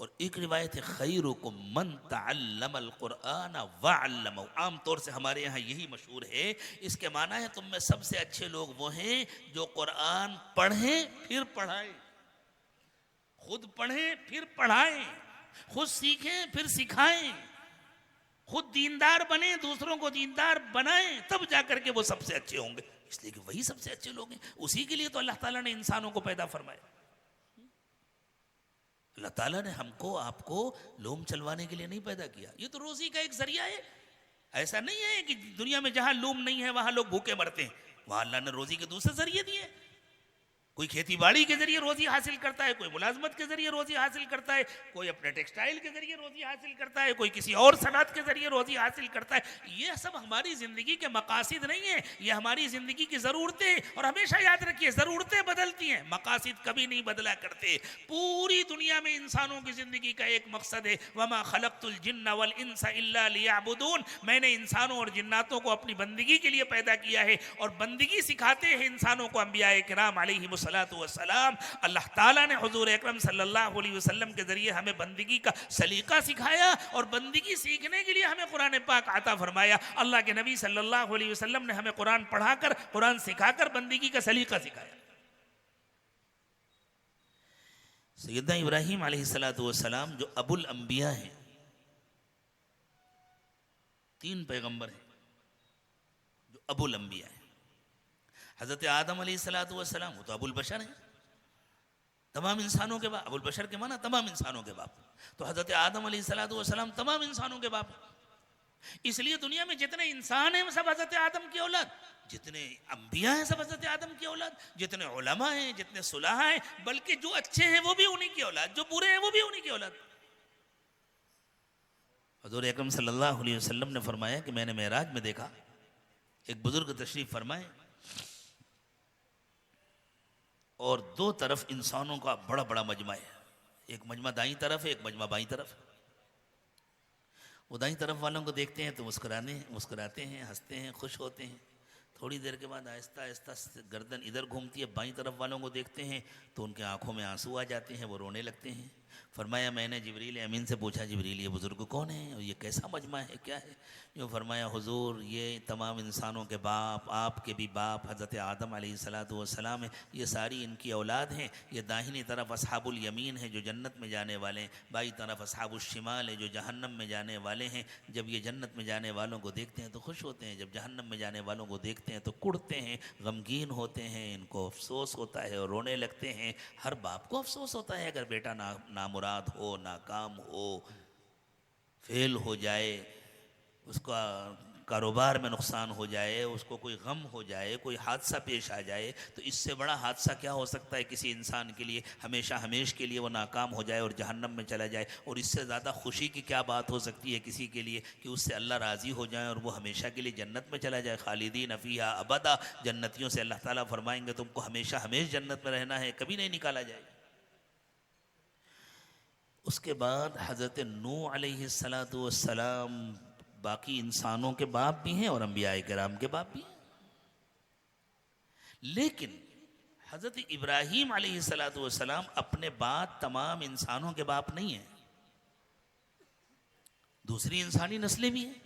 और एक रिवायत है खैरुकुम मन तअल्लमल कुरआन व अल्लमहु। आम तौर से हमारे यहाँ यही मशहूर है। इसके माना है तुम में सबसे अच्छे लोग वो हैं जो कुरान पढ़ें फिर पढ़ाएं, खुद पढ़ें फिर पढ़ाएं, खुद सीखें फिर सिखाएं, खुद दीनदार बने, दूसरों को दीनदार बनाएं, तब जाकर के वो सबसे अच्छे होंगे, इसलिए कि वही सबसे अच्छे लोग हैं। उसी के लिए तो अल्लाह ताला ने इंसानों को पैदा फरमाया। अल्लाह ताला ने हमको आपको लोम चलवाने के लिए नहीं पैदा किया, ये तो रोजी का एक जरिया है। ऐसा नहीं है कि दुनिया में जहां लोम नहीं है वहां लोग भूखे मरते हैं, वहां अल्लाह ने रोजी के दूसरे जरिए दिए। कोई खेती बाड़ी के जरिए रोजी हासिल करता है, कोई मुलाजमत के जरिए रोजी हासिल करता है, कोई अपने टेक्सटाइल के जरिए रोजी हासिल करता है, कोई किसी और सनत के जरिए रोजी हासिल करता है। ये सब हमारी जिंदगी के मकासिद नहीं है, ये हमारी जिंदगी की जरूरतें। और हमेशा याद रखिए, जरूरतें बदलती हैं, मकासिद कभी नहीं बदला करते। पूरी दुनिया में इंसानों की जिंदगी का एक मकसद है, वमा खलक़तुल जिन्ना वल इंसा इल्ला लियअबुदून, मैंने इंसानों और जिन्नातों को अपनी बंदगी के लिए पैदा किया है। और बंदगी सिखाते हैं इंसानों को अंबिया किराम अलैहिमुस सलाम। अल्लाह ताला ने हुजूर अकरम सल्लल्लाहु अलैहि वसल्लम के जरिए हमें बंदगी का सलीका सिखाया और बंदगी सीखने के लिए हमें कुरान पाक आता फरमाया। अल्लाह के नबी सल्लल्लाहु अलैहि वसल्लम ने हमें कुरान पढ़ाकर, कुरान सिखाकर बंदगी का सलीका सिखाया। सैयदना इब्राहीम अलैहिस्सलातु वस्सलाम जो अबुल अंबिया हैं, 3 पैगंबर हैं जो अबुल अंबिया हैं। हज़रत आदम अलैहिस्सलातु वस्सलाम वो तो अबुल बशर हैं, तमाम इंसानों के बाप। अबुल बशर के माना तमाम इंसानों के बाप। तो हज़रत आदम अलैहिस्सलातु वस्सलाम तमाम इंसानों के बाप। इसलिए दुनिया में जितने इंसान हैं सब हज़रत आदम की औलाद, जितने अंबिया हैं सब हज़रत आदम की औलाद, जितने उलमा हैं, जितने सुलहा हैं, बल्कि जो अच्छे हैं वो भी उन्हीं की औलाद, जो बुरे हैं वो भी उन्हीं की औलाद। हुज़ूर अकरम सल्लल्लाहु अलैहि वसल्लम ने फरमाया कि मैंने मेराज में देखा, एक बुजुर्ग तशरीफ फरमाए और 2 तरफ इंसानों का बड़ा बड़ा मजमा है। एक मजमा दाईं तरफ है, एक मजमा बाईं तरफ। वो दाईं तरफ वालों को देखते हैं तो मुस्कुराते हैं, हंसते हैं, खुश होते हैं। थोड़ी देर के बाद आहिस्ता आहिस्ता गर्दन इधर घूमती है, बाईं तरफ वालों को देखते हैं तो उनके आंखों में आंसू आ जाते हैं, वो रोने लगते हैं। फरमाया मैंने जिब्रील अमीन से पूछा, जिब्रील ये बुज़ुर्ग कौन है और ये कैसा मजमा है, क्या है? जो फरमाया हुजूर ये तमाम इंसानों के बाप, आपके भी बाप हज़रत आदम अलैहिस्सलातु वस्सलाम है, ये सारी इनकी औलाद हैं। ये दाहिनी तरफ अस्हाबुल यमीन है जो जन्नत में जाने वाले हैं, बाईं तरफ अस्हाबुश शिमाल है जो जहन्नम में जाने वाले हैं। जब ये जन्नत में जाने वालों को देखते हैं तो खुश होते हैं, जब जहन्नम में जाने वालों को देखते हैं तो कुढ़ते हैं, गमगीन होते हैं, इनको अफसोस होता है और रोने लगते हैं। हर बाप को अफसोस होता है अगर बेटा नामुराद हो, नाकाम हो, फेल हो जाए, उसका कारोबार में नुकसान हो जाए, उसको कोई गम हो जाए, कोई हादसा पेश आ जाए। तो इससे बड़ा हादसा क्या हो सकता है किसी इंसान के लिए? हमेशा हमेश के लिए वो नाकाम हो जाए और जहन्नम में चला जाए। और इससे ज़्यादा खुशी की क्या बात हो सकती है किसी के लिए कि उससे अल्लाह राज़ी हो जाए और वो हमेशा के लिए जन्नत में चला जाए। खालिदीन फ़ीहा अबदा, जन्नतियों से अल्लाह ताला फरमाएंगे तुमको हमेशा हमेश जन्नत में रहना है, कभी नहीं निकाला जाए। उसके बाद हज़रत नूह अलैहिस्सलातु वस्सलाम बाकी इंसानों के बाप भी हैं और अंबिया किराम के बाप भी हैं। लेकिन हज़रत इब्राहीम अलैहिस्सलातु वस्सलाम अपने बाद तमाम इंसानों के बाप नहीं हैं, दूसरी इंसानी नस्लें भी हैं,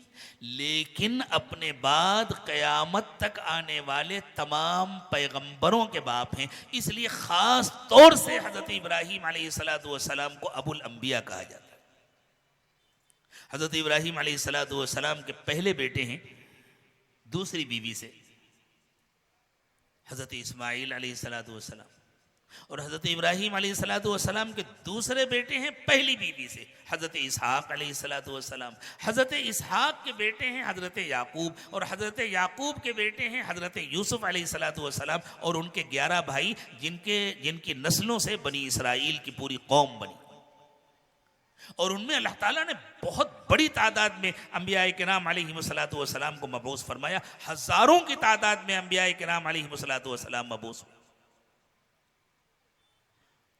लेकिन अपने बाद क़यामत तक आने वाले तमाम पैगंबरों के बाप हैं। इसलिए ख़ास तौर से हज़रत इब्राहीम अलैहिस्सलातु वस्सलाम को अबुल अंबिया कहा जाता है। हज़रत इब्राहीम अलैहिस्सलातु वस्सलाम के पहले बेटे हैं दूसरी बीवी से हज़रत इस्माईल अलैहिस्सलातु वस्सलाम, और हज़रत इब्राहीम अलैहिस्सलातु वस्सलाम के दूसरे बेटे हैं पहली बीवी से हज़रत इसहाक़ अलैहिस्सलातु वस्सलाम। हज़रत इसहाक़ के बेटे हैं हज़रत याकूब, और हज़रत याकूब के बेटे हैं हज़रत यूसुफ़ अलैहिस्सलातु वस्सलाम, और उनके 11 भाई जिनकी नस्लों से बनी इसराइल की पूरी कौम बनी। और उनमें अल्लाह ताला ने बहुत बड़ी तादाद में अंबिया किराम अलैहिमुस्सलातु वस्सलाम को मबूस फरमाया। हज़ारों की तादाद में अंबिया किराम अलैहिमुस्सलातु वस्सलाम मबूस हुए।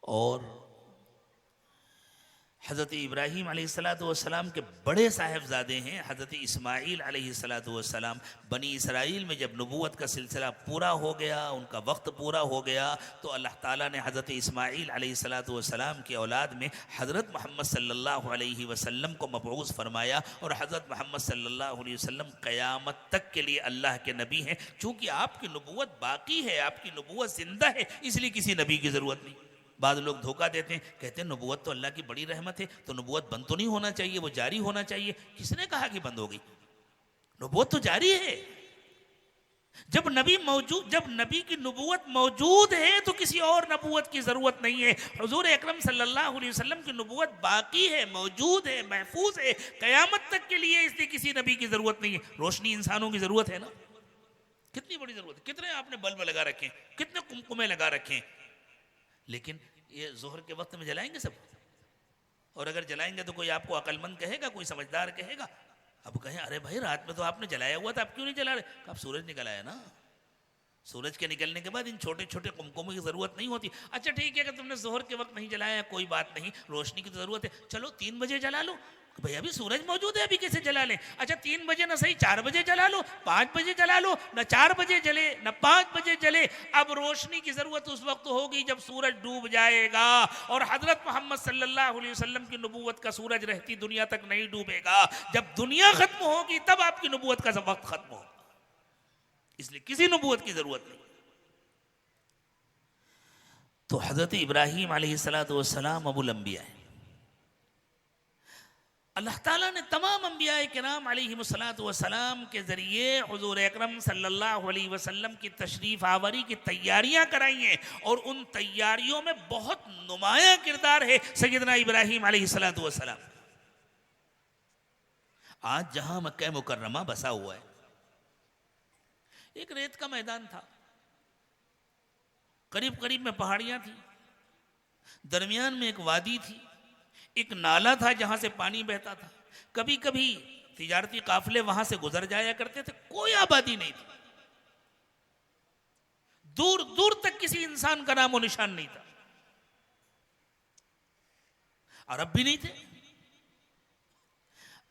और हज़रत इब्राहीम अलैहिस्सलातु वस्सलाम के बड़े साहिबजादे हैं हज़रत इस्माईल अलैहिस्सलातु वस्सलाम। बनी इसराइल में जब नबूवत का सिलसिला पूरा हो गया, उनका वक्त पूरा हो गया, तो अल्लाह ताला ने हज़रत इस्माईल अलैहिस्सलातु वस्सलाम की औलाद में हज़रत मोहम्मद सल्लल्लाहु अलैहि वसल्लम को मबऊस फरमाया। और हज़रत मोहम्मद सल्लल्लाहु अलैहि वसल्लम क़यामत तक के लिए अल्लाह के नबी हैं। चूँकि आपकी नबूवत बाकी है, आपकी नबूवत ज़िंदा है, इसलिए किसी नबी की ज़रूरत नहीं। बाद लोग धोखा देते हैं, कहते हैं नबूवत तो अल्लाह की बड़ी रहमत है, तो नबूवत बंद तो नहीं होना चाहिए, वो जारी होना चाहिए। किसने कहा कि बंद होगी? नबूवत तो जारी है। जब नबी की नबूवत मौजूद है तो किसी और नबूवत की जरूरत नहीं है। हुजूर अकरम सल्लल्लाहु अलैहि वसल्लम की नबूवत बाकी है, मौजूद है, महफूज है कयामत तक के लिए, इसलिए किसी नबी की जरूरत नहीं है। रोशनी इंसानों की जरूरत है ना, कितनी बड़ी जरूरत है। कितने आपने बल्ब लगा रखे, कितने कुमकुमे लगा रखे, लेकिन ये जोहर के वक्त में जलाएंगे सब? और अगर जलाएंगे तो कोई आपको अक्लमंद कहेगा, कोई समझदार कहेगा? अब कहें अरे भाई रात में तो आपने जलाया हुआ था, आप क्यों नहीं जला रहे? अब सूरज निकल आया ना, सूरज के निकलने के बाद इन छोटे छोटे कुमकुमों की जरूरत नहीं होती। अच्छा ठीक है, अगर तुमने जोहर के वक्त नहीं जलाया कोई बात नहीं, रोशनी की तो जरूरत है, चलो 3 बजे जला लो। भाई अभी सूरज मौजूद है, अभी कैसे जला लें? अच्छा 3 बजे ना सही 4 बजे जला लो, 5 बजे जला लो, ना 4 बजे जले ना 5 बजे जले। अब रोशनी की जरूरत उस वक्त होगी जब सूरज डूब जाएगा, और हजरत मोहम्मद सल्लल्लाहु अलैहि वसल्लम की नबूवत का सूरज रहती दुनिया तक नहीं डूबेगा। जब दुनिया खत्म होगी तब आपकी नबूवत का वक्त खत्म होगा, इसलिए किसी नबूवत की जरूरत नहीं। तो हजरत इब्राहीम अलैहिस्सलातु वस्सलाम अबुल अंबिया है। अल्लाह ताला ने तमाम अंबिया किराम अलैहिमुस्सलातु वस्सलाम के ज़रिए हुज़ूर अकरम सल्लल्लाहु अलैहि वसल्लम की तशरीफ़ आवरी की तैयारियां कराई हैं, और उन तैयारियों में बहुत नुमाया किरदार है सैयदना इब्राहीम अलैहिस्सलातु वस्सलाम। आज जहां मक्का मुकर्रमा बसा हुआ है, एक रेत का मैदान था, करीब करीब में पहाड़ियां थी, दरमियान में एक वादी थी, एक नाला था जहां से पानी बहता था। कभी कभी तिजारती काफले वहां से गुजर जाया करते थे, कोई आबादी नहीं थी, दूर दूर तक किसी इंसान का नामो निशान नहीं था, अरब भी नहीं थे।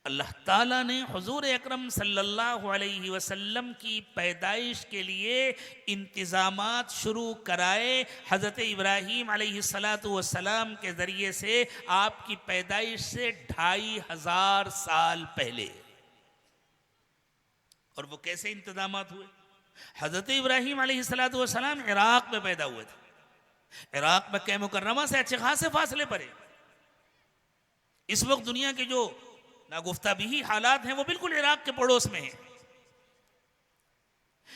अल्लाह ताला ने हुजूर अकरम सल्लल्लाहु अलैहि वसल्लम की पैदाइश के लिए इंतजामात शुरू कराए। हज़रत इब्राहीम अलैहिस्सलातु वस्सलाम के ज़रिए से आपकी पैदाइश से 2500 साल पहले। और वो कैसे इंतजामात हुए? हज़रत इब्राहीम अलैहिस्सलातु वस्सलाम इराक में पैदा हुए थे। इराक मक्का मुकर्रमा से अच्छे खासे फासले पर है। इस वक्त दुनिया के जो नागुफ्ताबिही हालात हैं वो बिल्कुल इराक के पड़ोस में हैं,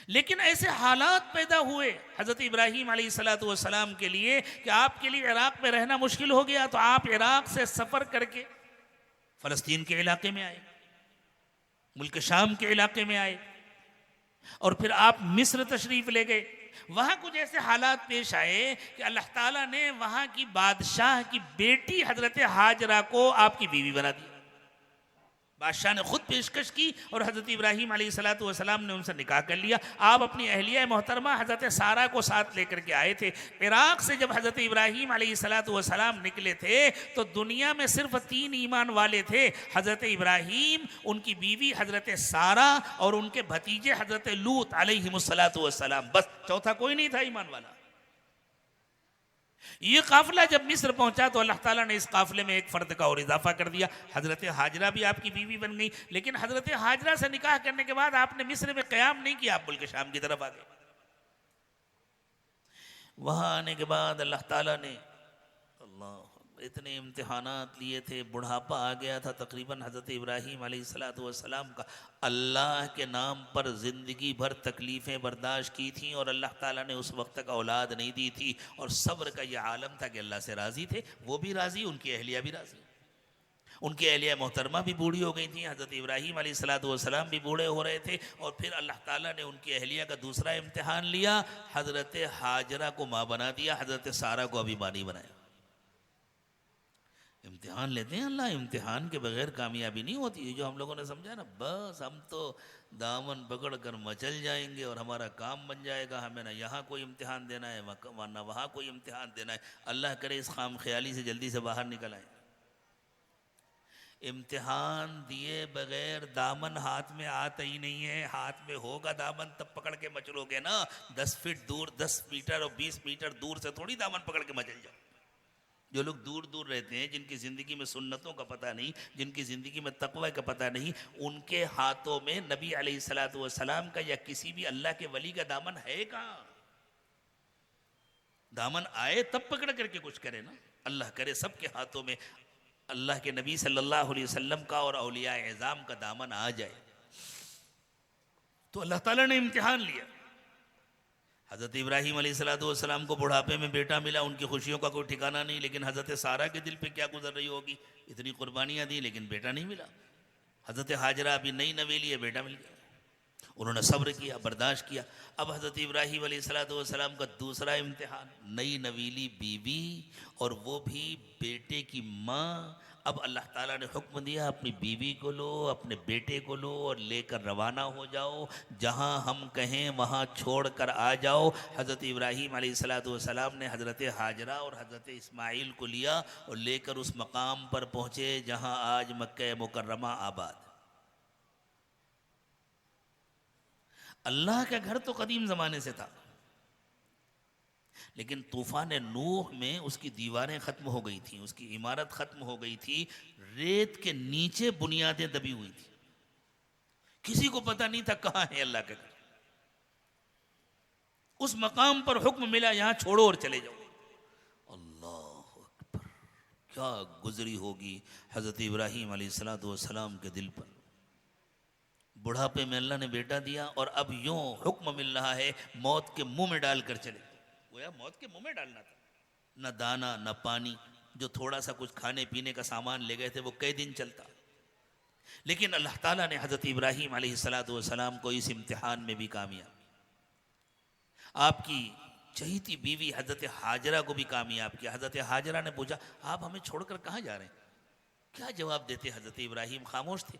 लेकिन ऐसे हालात पैदा हुए हजरत इब्राहीम अलैहिस्सलातु वस्सलाम के लिए कि आपके लिए इराक में रहना मुश्किल हो गया, तो आप इराक से सफर करके फलस्तीन के इलाके में आए, मुल्क शाम के इलाके में आए, और फिर आप मिस्र तशरीफ ले गए। वहां कुछ ऐसे हालात पेश आए कि अल्लाह ताला ने वहां की बादशाह की बेटी हजरत हाजरा को आपकी बीवी बना दी। बादशाह ने खुद पेशकश की और हज़रत इब्राहीम अलैहिस्सलातु वस्सलाम ने उनसे निकाह कर लिया। आप अपनी अहलिया मोहतरमा हज़रत सारा को साथ लेकर के आए थे। इराक से जब हज़रत इब्राहीम अलैहिस्सलातु वस्सलाम निकले थे तो दुनिया में सिर्फ 3 ईमान वाले थे, हज़रत इब्राहीम, उनकी बीवी हज़रत सारा और उनके भतीजे हज़रत लूत अलैहिमुस्सलातु वस्सलाम, बस चौथा कोई नहीं था ईमान वाला। ये काफिला जब मिस्र पहुंचा तो अल्लाह ताला ने इस काफिले में एक फर्द का और इजाफा कर दिया। हजरत हाजरा भी आपकी बीवी बन गई, लेकिन हजरत हाजरा से निकाह करने के बाद आपने मिस्र में कयाम नहीं किया, आप मुल्क शाम की तरफ आ गए। वहां आने के बाद अल्लाह ताला ने इतने इम्तिहानात लिए थे, बुढ़ापा आ गया था तकरीबन हज़रत इब्राहीम अलैहिस्सलातु वस्सलाम का। अल्लाह के नाम पर ज़िंदगी भर तकलीफ़ें बर्दाश्त की थी और अल्लाह ताला ने उस वक्त तक औलाद नहीं दी थी। और सब्र का ये आलम था कि अल्लाह से राज़ी थे, वो भी राज़ी, उनकी अहलिया भी राज़ी। उनकी अहलिया मोहतरमा भी बूढ़ी हो गई थी, हज़रत इब्राहीम अलैहिस्सलातु वस्सलाम भी बूढ़े हो रहे थे। और फिर अल्लाह ताला ने उनकी अहलिया का दूसरा इम्तिहान लिया, हज़रत हाजरा को माँ बना दिया, हज़रत सारा को अभी माँ नहीं बनाया। इम्तिहान लेते हैं अल्लाह, इम्तिहान के बगैर कामयाबी नहीं होती है। जो हम लोगों ने समझा ना, बस हम तो दामन पकड़ कर मचल जाएंगे और हमारा काम बन जाएगा, हमें ना यहाँ कोई इम्तिहान देना है ना वहाँ कोई इम्तिहान देना है। अल्लाह करे इस खाम ख्याली से जल्दी से बाहर निकल आए। इम्तिहान दिए बगैर दामन हाथ में आता ही नहीं है। हाथ में होगा दामन तब पकड़ के मचलोगे ना। 10 फीट दूर, 10 मीटर और 20 मीटर दूर से थोड़ी दामन पकड़ के मचल जाओ। जो लोग दूर दूर रहते हैं, जिनकी ज़िंदगी में सुन्नतों का पता नहीं, जिनकी ज़िंदगी में तक़वा का पता नहीं, उनके हाथों में नबी अलैहिस्सलातु वस्सलाम का या किसी भी अल्लाह के वली का दामन है कहाँ? दामन आए तब पकड़ करके कुछ करे ना। अल्लाह करे सबके हाथों में अल्लाह के नबी सल्लल्लाहु अलैहि वसल्लम का और औलिया एज़ाम का दामन आ जाए। तो अल्लाह ताला ने इम्तिहान लिया। हज़रत इब्राहीम अलैहिस्सलाम को बुढ़ापे में बेटा मिला, उनकी खुशियों का कोई ठिकाना नहीं, लेकिन हज़रत सारा के दिल पे क्या गुजर रही होगी, इतनी कुर्बानियाँ दी लेकिन बेटा नहीं मिला। हज़रत हाजरा अभी नई नवेली है, बेटा मिल गया, उन्होंने सब्र किया, बर्दाश्त किया। अब हज़रत इब्राहीम अलैहिस्सलाम का दूसरा इम्तिहान, नई नवीली बीवी और वो भी बेटे की माँ। अब अल्लाह ताला ने हुक्म दिया अपनी बीवी को लो, अपने बेटे को लो और लेकर रवाना हो जाओ, जहाँ हम कहें वहाँ छोड़ कर आ जाओ। हज़रत इब्राहीम अलैहिस्सलाम ने हज़रत हाजरा और हज़रत इस्माइल को लिया और लेकर उस मकाम पर पहुँचे जहाँ आज मक्का मुकर्रमा आबाद। अल्लाह का घर तो कदीम ज़माने से था, लेकिन तूफ़ान नूह में उसकी दीवारें ख़त्म हो गई थी, उसकी इमारत ख़त्म हो गई थी, रेत के नीचे बुनियादें दबी हुई थी, किसी को पता नहीं था कहाँ है अल्लाह का घर। उस मकाम पर हुक्म मिला यहाँ छोड़ो और चले जाओ। अल्लाह अकबर, क्या गुजरी होगी हज़रत इब्राहीम अलैहिस्सलाम के दिल पर। बुढ़ापे में अल्लाह ने बेटा दिया और अब यूं हुक्म मिल रहा है मौत के मुंह में डालकर चले। गोया मौत के मुंह में डालना था, न दाना न पानी, जो थोड़ा सा कुछ खाने पीने का सामान ले गए थे वो कई दिन चलता। लेकिन अल्लाह ताला ने हज़रत इब्राहीम अलैहिस्सलाम को इस इम्तिहान में भी कामयाब, आपकी चहीती बीवी हज़रत हाजरा को भी कामयाब किया। हज़रत हाजरा ने पूछा आप हमें छोड़कर कहाँ जा रहे हैं, क्या जवाब देते। हज़रत इब्राहीम खामोश थे,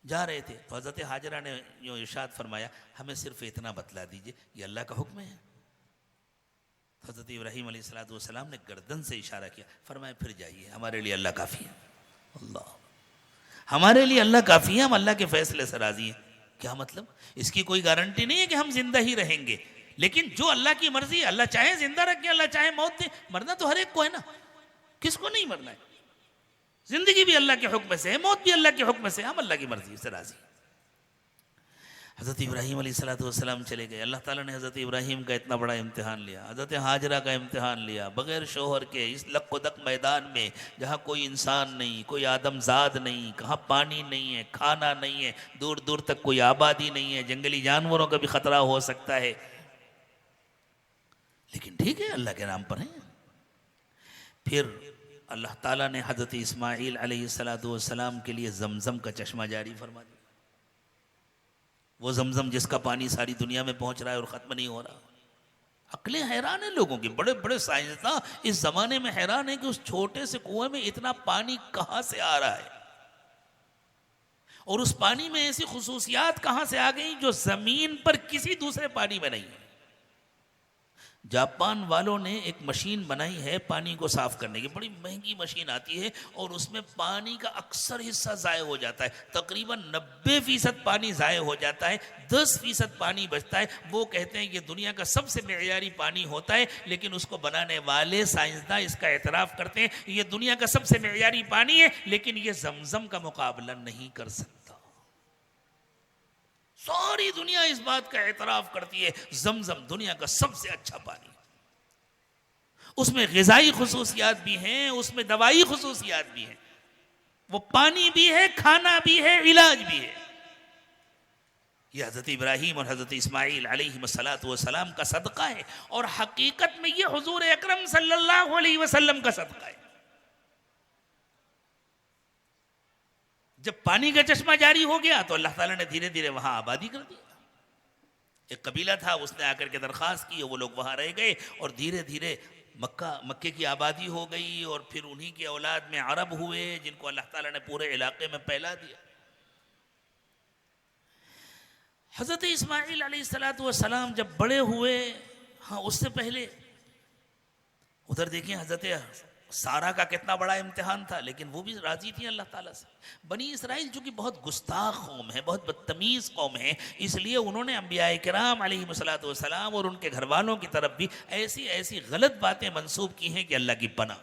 जा रहे थे। तो हज़रत हाजरा ने यूँ इरशाद फरमाया हमें सिर्फ इतना बतला दीजिए ये अल्लाह का हुक्म है। हज़रत इब्राहीम अलैहिस्सलाम ने गर्दन से इशारा किया, फरमाया फिर जाइए, हमारे लिए अल्लाह काफ़ी है। अल्लाह, हमारे लिए अल्लाह काफ़ी है, हम अल्लाह के फैसले से राज़ी हैं। क्या मतलब, इसकी कोई गारंटी नहीं है कि हम जिंदा ही रहेंगे, लेकिन जो अल्लाह की मर्जी है, अल्लाह चाहे जिंदा रखे, अल्लाह चाहे मौत दे, मरना तो हर एक को है ना, किसको नहीं मरना है। जिंदगी भी अल्लाह के हुक्म से है, मौत भी अल्लाह के हुक्म से, हम अल्लाह की मर्जी से राज़ी। हज़रत इब्राहीम अलैहिस्सलाम चले गए। अल्लाह ताला ने हज़रत इब्राहीम का इतना बड़ा इम्तिहान लिया, हज़रत हाजरा का इम्तिहान लिया, बग़ैर शोहर के इस लक्को-दक मैदान में जहाँ कोई इंसान नहीं, कोई आदमजाद नहीं, कहाँ पानी नहीं है, खाना नहीं है, दूर दूर तक कोई आबादी नहीं है, जंगली जानवरों का भी ख़तरा हो सकता है, लेकिन ठीक है अल्लाह के नाम पर है। फिर अल्लाह ताला ने हज़रत इस्माईल अलैहिस्सलाम के लिए जमज़म का चश्मा जारी फरमा दिया। वो जमजम जिसका पानी सारी दुनिया में पहुंच रहा है और ख़त्म नहीं हो रहा। अक्लें हैरान है लोगों की, बड़े बड़े साइंसदान इस ज़माने में हैरान है कि उस छोटे से कुएं में इतना पानी कहाँ से आ रहा है और उस पानी में ऐसी खुसूसियात कहाँ से आ गई जो ज़मीन पर किसी दूसरे पानी में नहीं है। जापान वालों ने एक मशीन बनाई है पानी को साफ करने की, बड़ी महंगी मशीन आती है और उसमें पानी का अक्सर हिस्सा ज़ाय हो जाता है, तकरीबन 90% पानी ज़ाय हो जाता है, 10% पानी बचता है। वो कहते हैं ये दुनिया का सबसे मेयारी पानी होता है, लेकिन उसको बनाने वाले साइंसदान इसका एतराफ़ करते हैं ये दुनिया का सबसे मेयारी पानी है, लेकिन ये जमजम का मुकाबला नहीं कर सकता। सारी दुनिया इस बात का एतराफ़ करती है जमजम दुनिया का सबसे अच्छा पानी। उसमें ग़िज़ाई खुसूसियात भी हैं, उसमें दवाई खुसूसियात भी हैं, वो पानी भी है, खाना भी है, इलाज भी है। यह हज़रत इब्राहीम और हज़रत इस्माईल अलैहिस्सलाम का सदका है और हकीकत में यह हुज़ूर अकरम सल्लल्लाहु अलैहि वसल्लम का सदका है। जब पानी का चश्मा जारी हो गया तो अल्लाह ताला ने धीरे धीरे वहां आबादी कर दी। एक कबीला था, उसने आकर के दरख्वास्त की, वो लोग वहां रह गए और धीरे धीरे मक्के की आबादी हो गई और फिर उन्हीं की औलाद में अरब हुए जिनको अल्लाह ताला ने पूरे इलाके में फैला दिया। हज़रत इस्माईल अलैहिस्सलाम जब बड़े हुए, हाँ उससे पहले उधर देखिए हज़रत सारा का कितना बड़ा इम्तिहान था, लेकिन वो भी राजी थी अल्लाह ताला से। बनी इसराइल जो कि बहुत गुस्ताख कौम है, बहुत बदतमीज़ कौम है, इसलिए उन्होंने अंबियाए किराम अलैहिस्सलाम और उनके घर वालों की तरफ भी ऐसी ऐसी गलत बातें मंसूब की हैं कि अल्लाह की पनाह।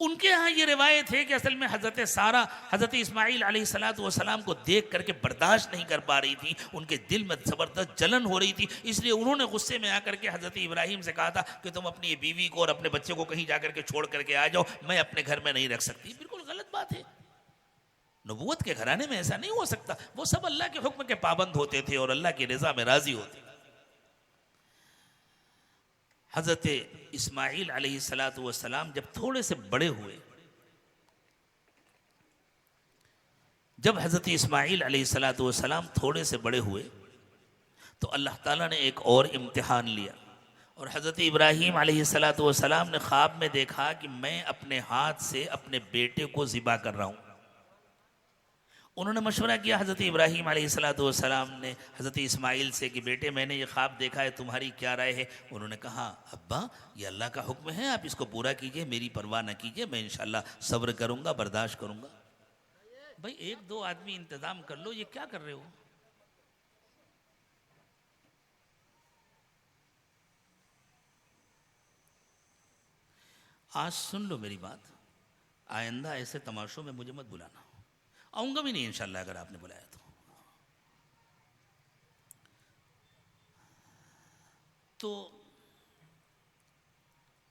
उनके यहाँ ये रिवायत है कि असल में हज़रत सारा हज़रत इस्माईल अलैहिस्सलाम को देख करके बर्दाश्त नहीं कर पा रही थी, उनके दिल में ज़बरदस्त जलन हो रही थी, इसलिए उन्होंने गुस्से में आकर के हज़रत इब्राहीम से कहा था कि तुम अपनी बीवी को और अपने बच्चे को कहीं जाकर के छोड़ करके आ जाओ, मैं अपने घर में नहीं रख सकती। बिल्कुल गलत बात है, नबूवत के घराने में ऐसा नहीं हो सकता। वो सब अल्लाह के हुक्म के पाबंद होते थे और अल्लाह की रज़ा में राजी होते। हज़रत इस्माईल अलैहिस्सलाम जब थोड़े से बड़े हुए, जब हज़रत इस्माईल अलैहिस्सलाम थोड़े से बड़े हुए तो अल्लाह ताला ने एक और इम्तिहान लिया और हज़रत इब्राहीम अलैहिस्सलाम ने ख्वाब में देखा कि मैं अपने हाथ से अपने बेटे को ज़िबा कर रहा हूँ। उन्होंने मशवरा किया हज़रत इब्राहीम अलैहिस्सलाम ने हज़रत इस्माईल से कि बेटे मैंने ये ख्वाब देखा है, तुम्हारी क्या राय है? उन्होंने कहा अब्बा ये अल्लाह का हुक्म है, आप इसको पूरा कीजिए, मेरी परवाह न कीजिए, मैं इंशाल्लाह सब्र करूँगा, बर्दाश्त करूँगा। भाई एक दो आदमी इंतज़ाम कर लो, ये क्या कर रहे हो? आज सुन लो मेरी बात, आइंदा ऐसे तमाशों में मुझे मत बुलाना, आऊँगा भी नहीं इंशाल्लाह अगर आपने बुलाया तो।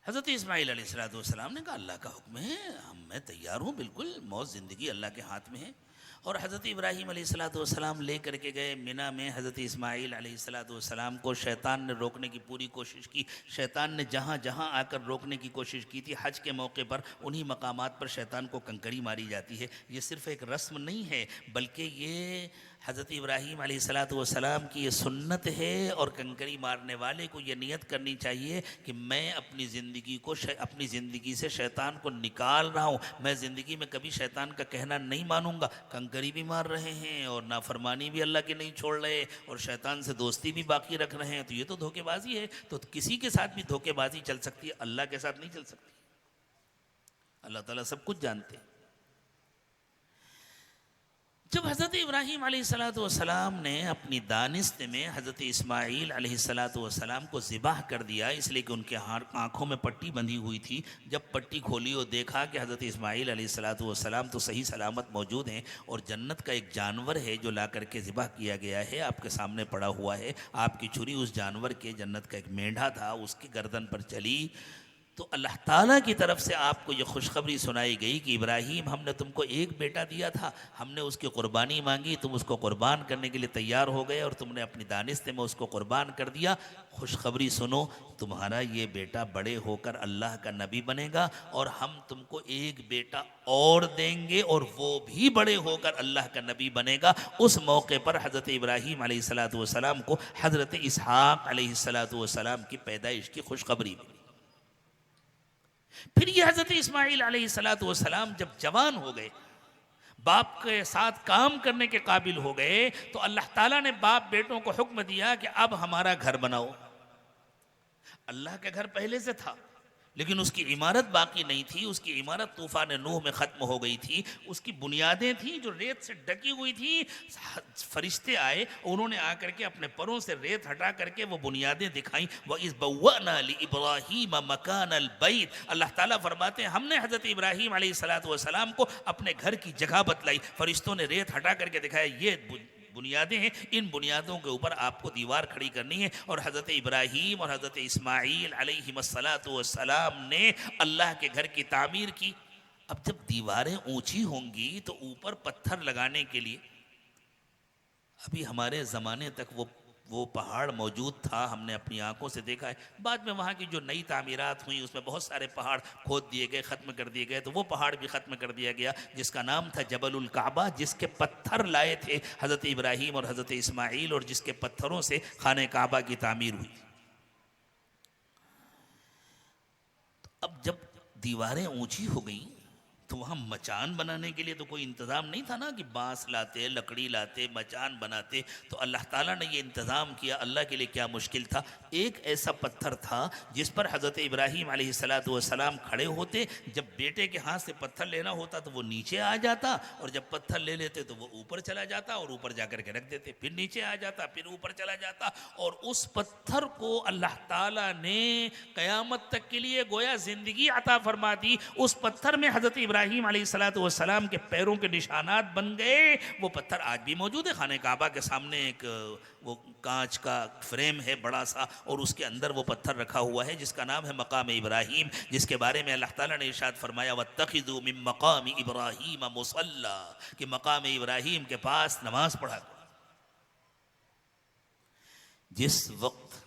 हज़रत इस्माईल अलैहिस्सलाम ने कहा अल्लाह का हुक्म है, मैं तैयार हूँ, बिल्कुल, मौत ज़िंदगी अल्लाह के हाथ में है। और हज़रत इब्राहीम अलैहिस्सलाम ले करके गए मिना में। हज़रत इस्माईल अलैहिस्सलाम को शैतान ने रोकने की पूरी कोशिश की। शैतान ने जहाँ जहाँ आकर रोकने की कोशिश की थी, हज के मौके पर उन्हीं मकामात पर शैतान को कंकड़ी मारी जाती है। ये सिर्फ़ एक रस्म नहीं है, बल्कि ये हज़रत इब्राहीम अलैहिस्सलाम की ये सुन्नत है। और कंकड़ी मारने वाले को ये नियत करनी चाहिए कि मैं अपनी ज़िंदगी को अपनी ज़िंदगी से शैतान को निकाल रहा हूँ, मैं ज़िंदगी में कभी शैतान का कहना नहीं मानूंगा। कंकड़ी भी मार रहे हैं और नाफरमानी भी अल्लाह की नहीं छोड़ रहे और शैतान से दोस्ती भी बाकी रख रहे हैं, तो ये तो धोखेबाजी है। तो किसी के साथ भी धोखेबाजी चल सकती है, अल्लाह के साथ नहीं चल सकती। अल्लाह ताला सब कुछ जानते हैं। जब हज़रत इब्राहीम अलैहिस्सलाम ने अपनी दानिस्त में हज़रत इस्माईल अलैहिस्सलाम को ज़िबाह कर दिया, इसलिए कि उनके आँखों में पट्टी बंधी हुई थी, जब पट्टी खोली और देखा कि हज़रत इस्माईल अलैहिस्सलाम तो सही सलामत मौजूद हैं और जन्नत का एक जानवर है जो ला करके ज़िबाह किया गया है, आपके सामने पड़ा हुआ है, आपकी छुरी उस जानवर के, जन्नत का एक मेंढा था, उसकी गर्दन पर चली, तो अल्लाह ताला की तरफ से आपको ये खुशखबरी सुनाई गई कि इब्राहीम हमने तुमको एक बेटा दिया था, हमने उसकी कुर्बानी मांगी, तुम उसको कुर्बान करने के लिए तैयार हो गए और तुमने अपनी दानिस्त में उसको कुर्बान कर दिया। खुशखबरी सुनो, तुम्हारा ये बेटा बड़े होकर अल्लाह का नबी बनेगा और हम तुमको एक बेटा और देंगे और वो भी बड़े होकर अल्लाह का नबी बनेगा। उस मौके पर हज़रत इब्राहीम अलैहिस्सलाम को हज़रत इसहाक़ अलैहिस्सलाम की पैदाइश की खुशखबरी मिली। फिर ये हज़रत इस्माईल अलैहिस्सलाम जब जवान हो गए, बाप के साथ काम करने के काबिल हो गए, तो अल्लाह ताला ने बाप बेटों को हुक्म दिया कि अब हमारा घर बनाओ। अल्लाह का घर पहले से था लेकिन उसकी इमारत बाकी नहीं थी, उसकी इमारत तूफान नूह में ख़त्म हो गई थी, उसकी बुनियादें थी जो रेत से ढकी हुई थी। फरिश्ते आए, उन्होंने आकर के अपने परों से रेत हटा करके वो बुनियादें दिखाई। व इस बव्वअना लि इब्राहीम मकान अल बैत, अल्लाह ताला फरमाते हैं हमने हज़रत इब्राहीम अलैहिस्सलाम को अपने घर की जगह बतलाई। फरिश्तों ने रेत हटा करके दिखाया, ये बुनियादें हैं, इन बुनियादों के ऊपर आपको दीवार खड़ी करनी है। और हज़रत इब्राहीम और हज़रत इस्माईल अलैहिस्सलाम ने अल्लाह के घर की तामीर की। अब जब दीवारें ऊंची होंगी तो ऊपर पत्थर लगाने के लिए, अभी हमारे ज़माने तक वो पहाड़ मौजूद था, हमने अपनी आंखों से देखा है। बाद में वहाँ की जो नई तामीरात हुई उसमें बहुत सारे पहाड़ खोद दिए गए, ख़त्म कर दिए गए, तो वो पहाड़ भी ख़त्म कर दिया गया जिसका नाम था जबलुल काबा, जिसके पत्थर लाए थे हज़रत इब्राहीम और हज़रत इस्माईल और जिसके पत्थरों से खाने काबा की तामीर हुई। तो अब जब दीवारें ऊंची हो गई तो वहाँ मचान बनाने के लिए तो कोई इंतज़ाम नहीं था ना कि बांस लाते, लकड़ी लाते, मचान बनाते। तो अल्लाह ताला ने ये इंतज़ाम किया। अल्लाह के लिए क्या मुश्किल था। एक ऐसा पत्थर था जिस पर हज़रत इब्राहीम अलैहिस्सलाम खड़े होते। जब बेटे के हाथ से पत्थर लेना होता तो वो नीचे आ जाता, और जब पत्थर ले लेते तो वो ऊपर चला जाता, और ऊपर जाकर के रख देते, फिर नीचे आ जाता, फिर ऊपर चला जाता। और उस पत्थर को अल्लाह ताला ने क़यामत तक के लिए गोया ज़िंदगी अता फरमा दी। उस पत्थर में हज़रत इब्राहीम अलैहिस्सलाम के पैरों के निशानात बन गए। वो पत्थर आज भी मौजूद है। खाने काबा के सामने एक वो कांच का फ्रेम है बड़ा सा, और उसके अंदर वो पत्थर रखा हुआ है जिसका नाम है मकाम इब्राहीम, जिसके बारे में अल्लाह ताला ने इरशाद फरमाया वत्तखिज़ू मिन मकाम इब्राहीम मुसल्ला, कि मकाम इब्राहीम के पास नमाज पढ़ा करो। जिस वक्त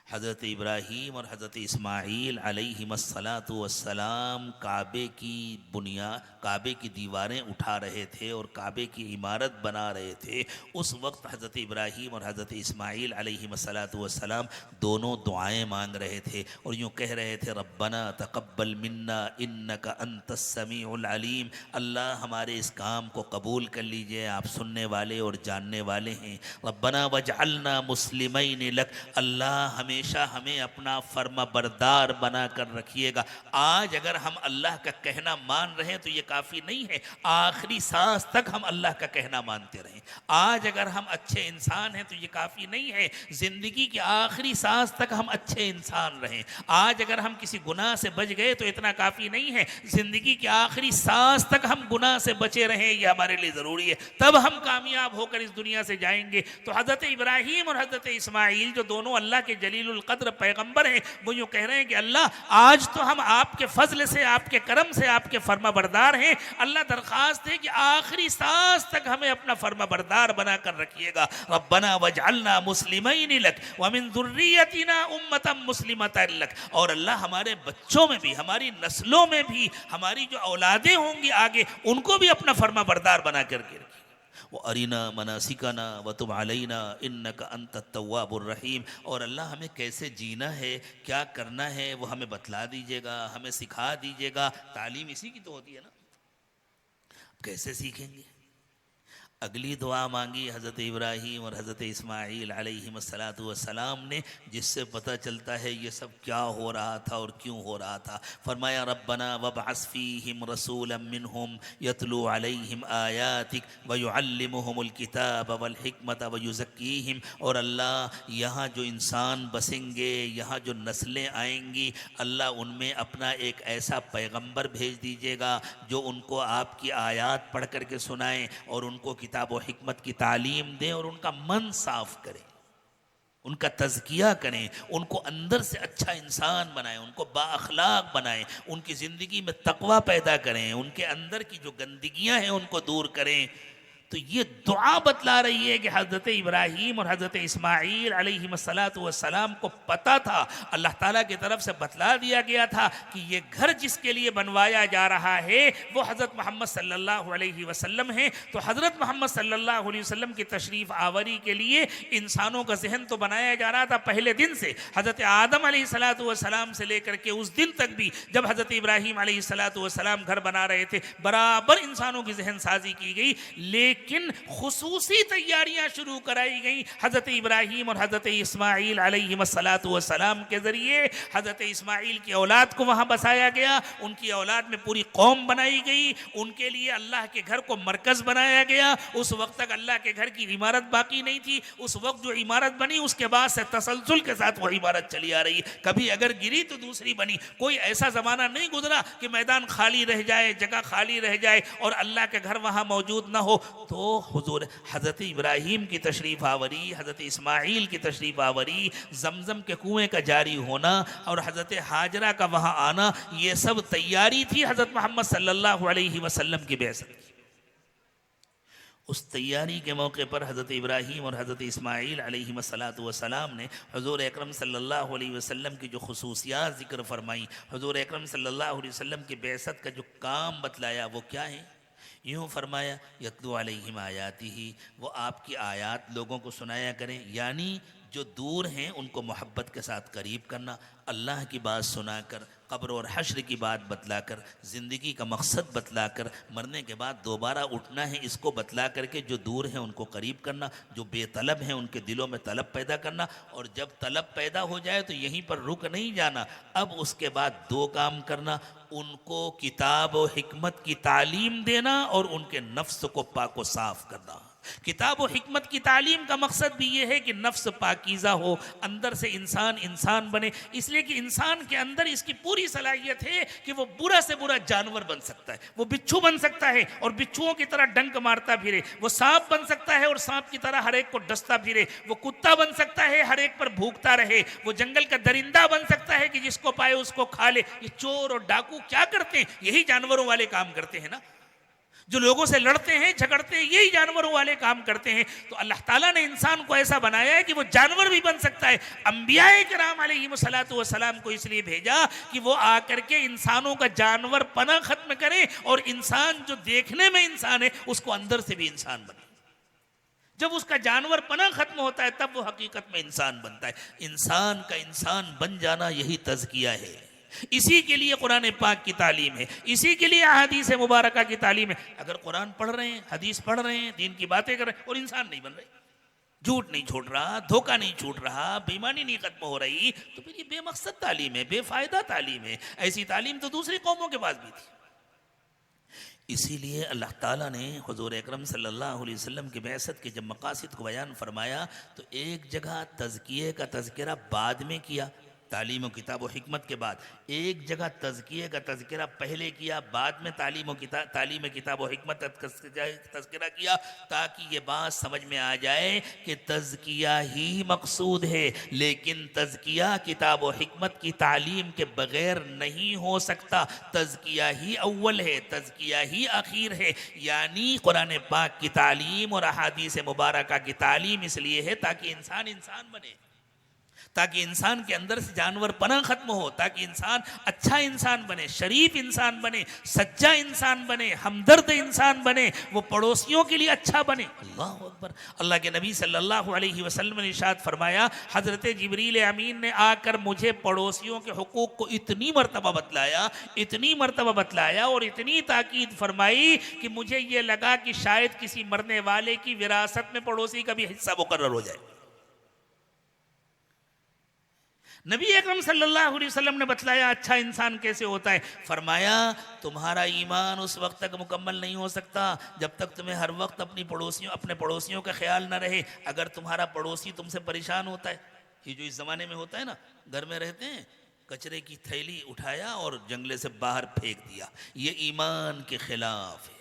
हज़रत इब्राहीम और हज़रत इस्माईल अलैहिमुस्सलातु वस्सलाम काबे की बुनियाद, काबे की दीवारें उठा रहे थे और काबे की इमारत बना रहे थे, उस वक्त हज़रत इब्राहीम और हज़रत इस्माईल अलैहिमुस्सलातु वस्सलाम दोनों दुआएं मांग रहे थे और यूँ कह रहे थे रब्बना तक़ब्बल मिन्ना इन्नका अंतस समीउल अलीम। अल्लाह हमारे इस काम को कबूल कर लीजिए, आप सुनने वाले और जानने वाले हैं। रब्बना वजअलना मुस्लिमैन लक, अल्लाह हमेशा हमें अपना फर्मा बरदार बना कर रखिएगा। आज अगर हम अल्लाह का कहना मान रहे हैं तो ये काफ़ी नहीं है, आखिरी सांस तक हम अल्लाह का कहना मानते रहें। आज अगर हम अच्छे इंसान हैं तो ये काफ़ी नहीं है, ज़िंदगी के आखिरी सांस तक हम अच्छे इंसान रहें। आज अगर हम किसी गुनाह से बच गए तो इतना काफ़ी नहीं है, ज़िंदगी के आखिरी सांस तक हम गुनाह से बचे रहें, ये हमारे लिए ज़रूरी है। तब हम कामयाब होकर इस दुनिया से जाएंगे। तो हज़रत इब्राहीम और हज़रत इस्माईल जो दोनों अल्लाह के जलीलुल क़द्र पैगंबर हैं, वो यूँ कह रहे हैं कि अल्लाह आज तो हम आपके फजल से, आपके करम से, आपके फर्मा बरदार हैं। अल्लाह दरख्वास्त है कि आखिरी सांस तक हमें अपना फर्मा बरदार बना कर रखिएगा। रब्बना वजअलना मुस्लिमैन लक व मिन ज़ुर्रियतिना उम्मतन मुस्लिमतन लक, और अल्लाह हमारे बच्चों में भी, हमारी नस्लों में भी, हमारी जो औलादें होंगी आगे, उनको भी अपना फर्मा बरदार बना करके रखिए। वो अरीना मनासिकाना व तुब अलैना इन्नका अंतत तव्वाबुर रहीम, और अल्लाह हमें कैसे जीना है, क्या करना है, वो हमें बतला दीजिएगा, हमें सिखा दीजिएगा। तालीम इसी की तो होती है ना, कैसे सीखेंगे। अगली दुआ मांगी हज़रत इब्राहीम और हज़रत इस्माईल अलैहिमुस्सलातु वस्सलाम ने, जिससे पता चलता है ये सब क्या हो रहा था और क्यों हो रहा था। फरमाया रब्बना वबअस फ़ीहिम रसूलन मिनहुम यतलू अलैहिम आयातिक व युअल्लिमुहुमुल किताब वल हिकमत व युज़क्कीहिम, और अल्लाह यहाँ जो इंसान बसेंगे, यहाँ जो नस्लें आएंगी, अल्लाह उनमें अपना एक ऐसा पैगंबर भेज दीजिएगा जो उनको आपकी आयात पढ़ करके सुनाएं और उनको किताब और हिकमत की तालीम दें और उनका मन साफ करें, उनका तज़किया करें, उनको अंदर से अच्छा इंसान बनाएं, उनको बाअखलाक बनाएं, उनकी ज़िंदगी में तक़वा पैदा करें, उनके अंदर की जो गंदगियां हैं उनको दूर करें। तो ये दुआ बतला रही है कि हज़रत इब्राहीम और हज़रत इस्माईल अलैहिमुस्सलातु वस्सलाम को पता था, अल्लाह ताला की तरफ से बतला दिया गया था कि ये घर जिसके लिए बनवाया जा रहा है वो हज़रत मोहम्मद सल्लल्लाहु अलैहि वसल्लम है। तो हज़रत मोहम्मद सल्लल्लाहु अलैहि वसल्लम की तशरीफ़ आवरी के लिए इंसानों का जहन तो बनाया जा रहा था पहले दिन से, हज़रत आदम अलैहिस्सलातु वस्सलाम से लेकर के उस दिन तक भी जब हज़रत इब्राहीम अलैहिस्सलातु वस्सलाम घर बना रहे थे, बराबर इंसानों की जहन साजी की गई। लेकिन खुसूसी तैयारियां शुरू कराई गई हज़रत इब्राहीम और हज़रत इस्माईल अलैहिमुस्सलातु वस्सलाम के ज़रिए। हज़रत इस्माईल की औलाद को वहाँ बसाया गया, उनकी औलाद में पूरी कौम बनाई गई, उनके लिए अल्लाह के घर को मरकज़ बनाया गया। उस वक्त तक अल्लाह के घर की इमारत बाकी नहीं थी, उस वक्त जो इमारत बनी उसके बाद से तसलसल के साथ वह इमारत चली आ रही, कभी अगर गिरी तो दूसरी बनी। कोई ऐसा ज़माना नहीं गुजरा कि मैदान खाली रह जाए, जगह खाली रह जाए और अल्लाह के घर वहाँ मौजूद ना हो। तो हुजूर हज़रत इब्राहीम की तशरीफ़ आवरी, हज़रत इस्माईल की तशरीफ़ आवरी, ज़मज़म के कुएँ का जारी होना और हज़रत हाजरा का वहाँ आना, ये सब तैयारी थी हज़रत मोहम्मद सल्लल्लाहु अलैहि वसल्लम की बेअसत की। उस तैयारी के मौके पर हज़रत इब्राहीम और हज़रत इस्माईल अलैहिमुस्सलातु वस्सलाम ने हुज़ूर अकरम सल्लल्लाहु अलैहि वसल्लम की जो खुसूसियात ज़िक्र फरमाई, हुज़ूर अकरम सल्लल्लाहु अलैहि वसल्लम की बेअसत का जो काम बतलाया वो क्या है। यूँ फरमाया यतलू अलैहिम आयातिही, वो आपकी आयात लोगों को सुनाया करें, यानी जो दूर हैं उनको मोहब्बत के साथ करीब करना, अल्लाह की बात सुनाकर कब्र और हश्र की बात बतलाकर, ज़िंदगी का मकसद बतलाकर, मरने के बाद दोबारा उठना है इसको बतला करके जो दूर हैं उनको करीब करना, जो बेतलब हैं उनके दिलों में तलब पैदा करना। और जब तलब पैदा हो जाए तो यहीं पर रुक नहीं जाना, अब उसके बाद दो काम करना, उनको किताब और हिकमत की तालीम देना और उनके नफ्स को पाक व साफ करना। किताब और हिकमत की तालीम का मकसद भी ये है कि नफ्स पाकीज़ा हो, अंदर से इंसान इंसान बने, इसलिए कि इंसान के अंदर इसकी पूरी सलाहियत है कि वो बुरा से बुरा जानवर बन सकता है, वो बिच्छू बन सकता है और बिच्छुओं की तरह डंक मारता फिरे, वो सांप बन सकता है और सांप की तरह हर एक को डसता फिरे, वो कुत्ता बन सकता है हर एक पर भूखता रहे, वो जंगल का दरिंदा बन सकता है कि जिसको पाए उसको खा ले। ये चोर और डाकू क्या करते हैं? यही जानवरों वाले काम करते हैं ना। जो लोगों से लड़ते हैं झगड़ते हैं यही जानवरों वाले काम करते हैं। तो अल्लाह ताला ने इंसान को ऐसा बनाया है कि वो जानवर भी बन सकता है। अंबियाए किराम अलैहिमुस्सलातु वस्सलाम को इसलिए भेजा कि वो आकर के इंसानों का जानवर पना खत्म करे और इंसान जो देखने में इंसान है उसको अंदर से भी इंसान बने। जब उसका जानवर पना खत्म होता है तब वो हकीकत में इंसान बनता है। इंसान का इंसान बन जाना यही तज़किया है। इसी के लिए कुरान पाक की तालीम है, इसी के लिए अहादीस मुबारका की तालीम है। अगर कुरान पढ़ रहे हैं, हदीस पढ़ रहे हैं, दीन की बातें कर रहे हैं और इंसान नहीं बन रहे, झूठ नहीं छोड़ रहा, धोखा नहीं छूट रहा, बेईमानी नहीं खत्म हो रही, तो फिर ये बेमकसद तालीम है, बेफायदा तालीम है। ऐसी तालीम तो दूसरी कौमों के पास भी थी। इसीलिए अल्लाह ताला ने हुजूर अकरम सल्लल्लाहु अलैहि वसल्लम की बैसत के जब मकासिद को बयान फरमाया तो एक जगह तज़किये का तज़किरा बाद में किया, तालीम व किताब व हिकमत के बाद। एक जगह तज़किये का तज़किरा पहले किया, बाद में तालीम किताब व हिकमत तज़किरा किया, ताकि ये बात समझ में आ जाए कि तज़किया ही मकसूद है। लेकिन तज़किया किताब व हिकमत की तालीम के बग़ैर नहीं हो सकता। तज़किया ही अव्वल है, तज़किया ही आखिर है। यानी कुरान पाक की तालीम और अहादीस मुबारका की तालीम इसलिए है ताकि इंसान इंसान बने, ताकि इंसान के अंदर से जानवर पना खत्म हो, ताकि इंसान अच्छा इंसान बने, शरीफ इंसान बने, सच्चा इंसान बने, हमदर्द इंसान बने, वो पड़ोसियों के लिए अच्छा बने। अल्लाह अकबर। अल्लाह के नबी सल्लल्लाहु अलैहि वसल्लम ने इरशाद फरमाया, हज़रत जिब्रील अमीन ने आकर मुझे पड़ोसियों के हुकूक को इतनी मरतबा बतलाया और इतनी ताकीद फरमाई कि मुझे ये लगा कि शायद किसी मरने वाले की विरासत में पड़ोसी का भी हिस्सा मुकर्रर हो जाए। नबी अकरम सल्लल्लाहु अलैहि वसल्लम ने बतलाया अच्छा इंसान कैसे होता है। फरमाया तुम्हारा ईमान उस वक्त तक मुकम्मल नहीं हो सकता जब तक तुम्हें हर वक्त अपने पड़ोसियों का ख्याल न रहे। अगर तुम्हारा पड़ोसी तुमसे परेशान होता है, ये जो इस ज़माने में होता है ना, घर में रहते हैं, कचरे की थैली उठाया और जंगले से बाहर फेंक दिया, ये ईमान के खिलाफ है।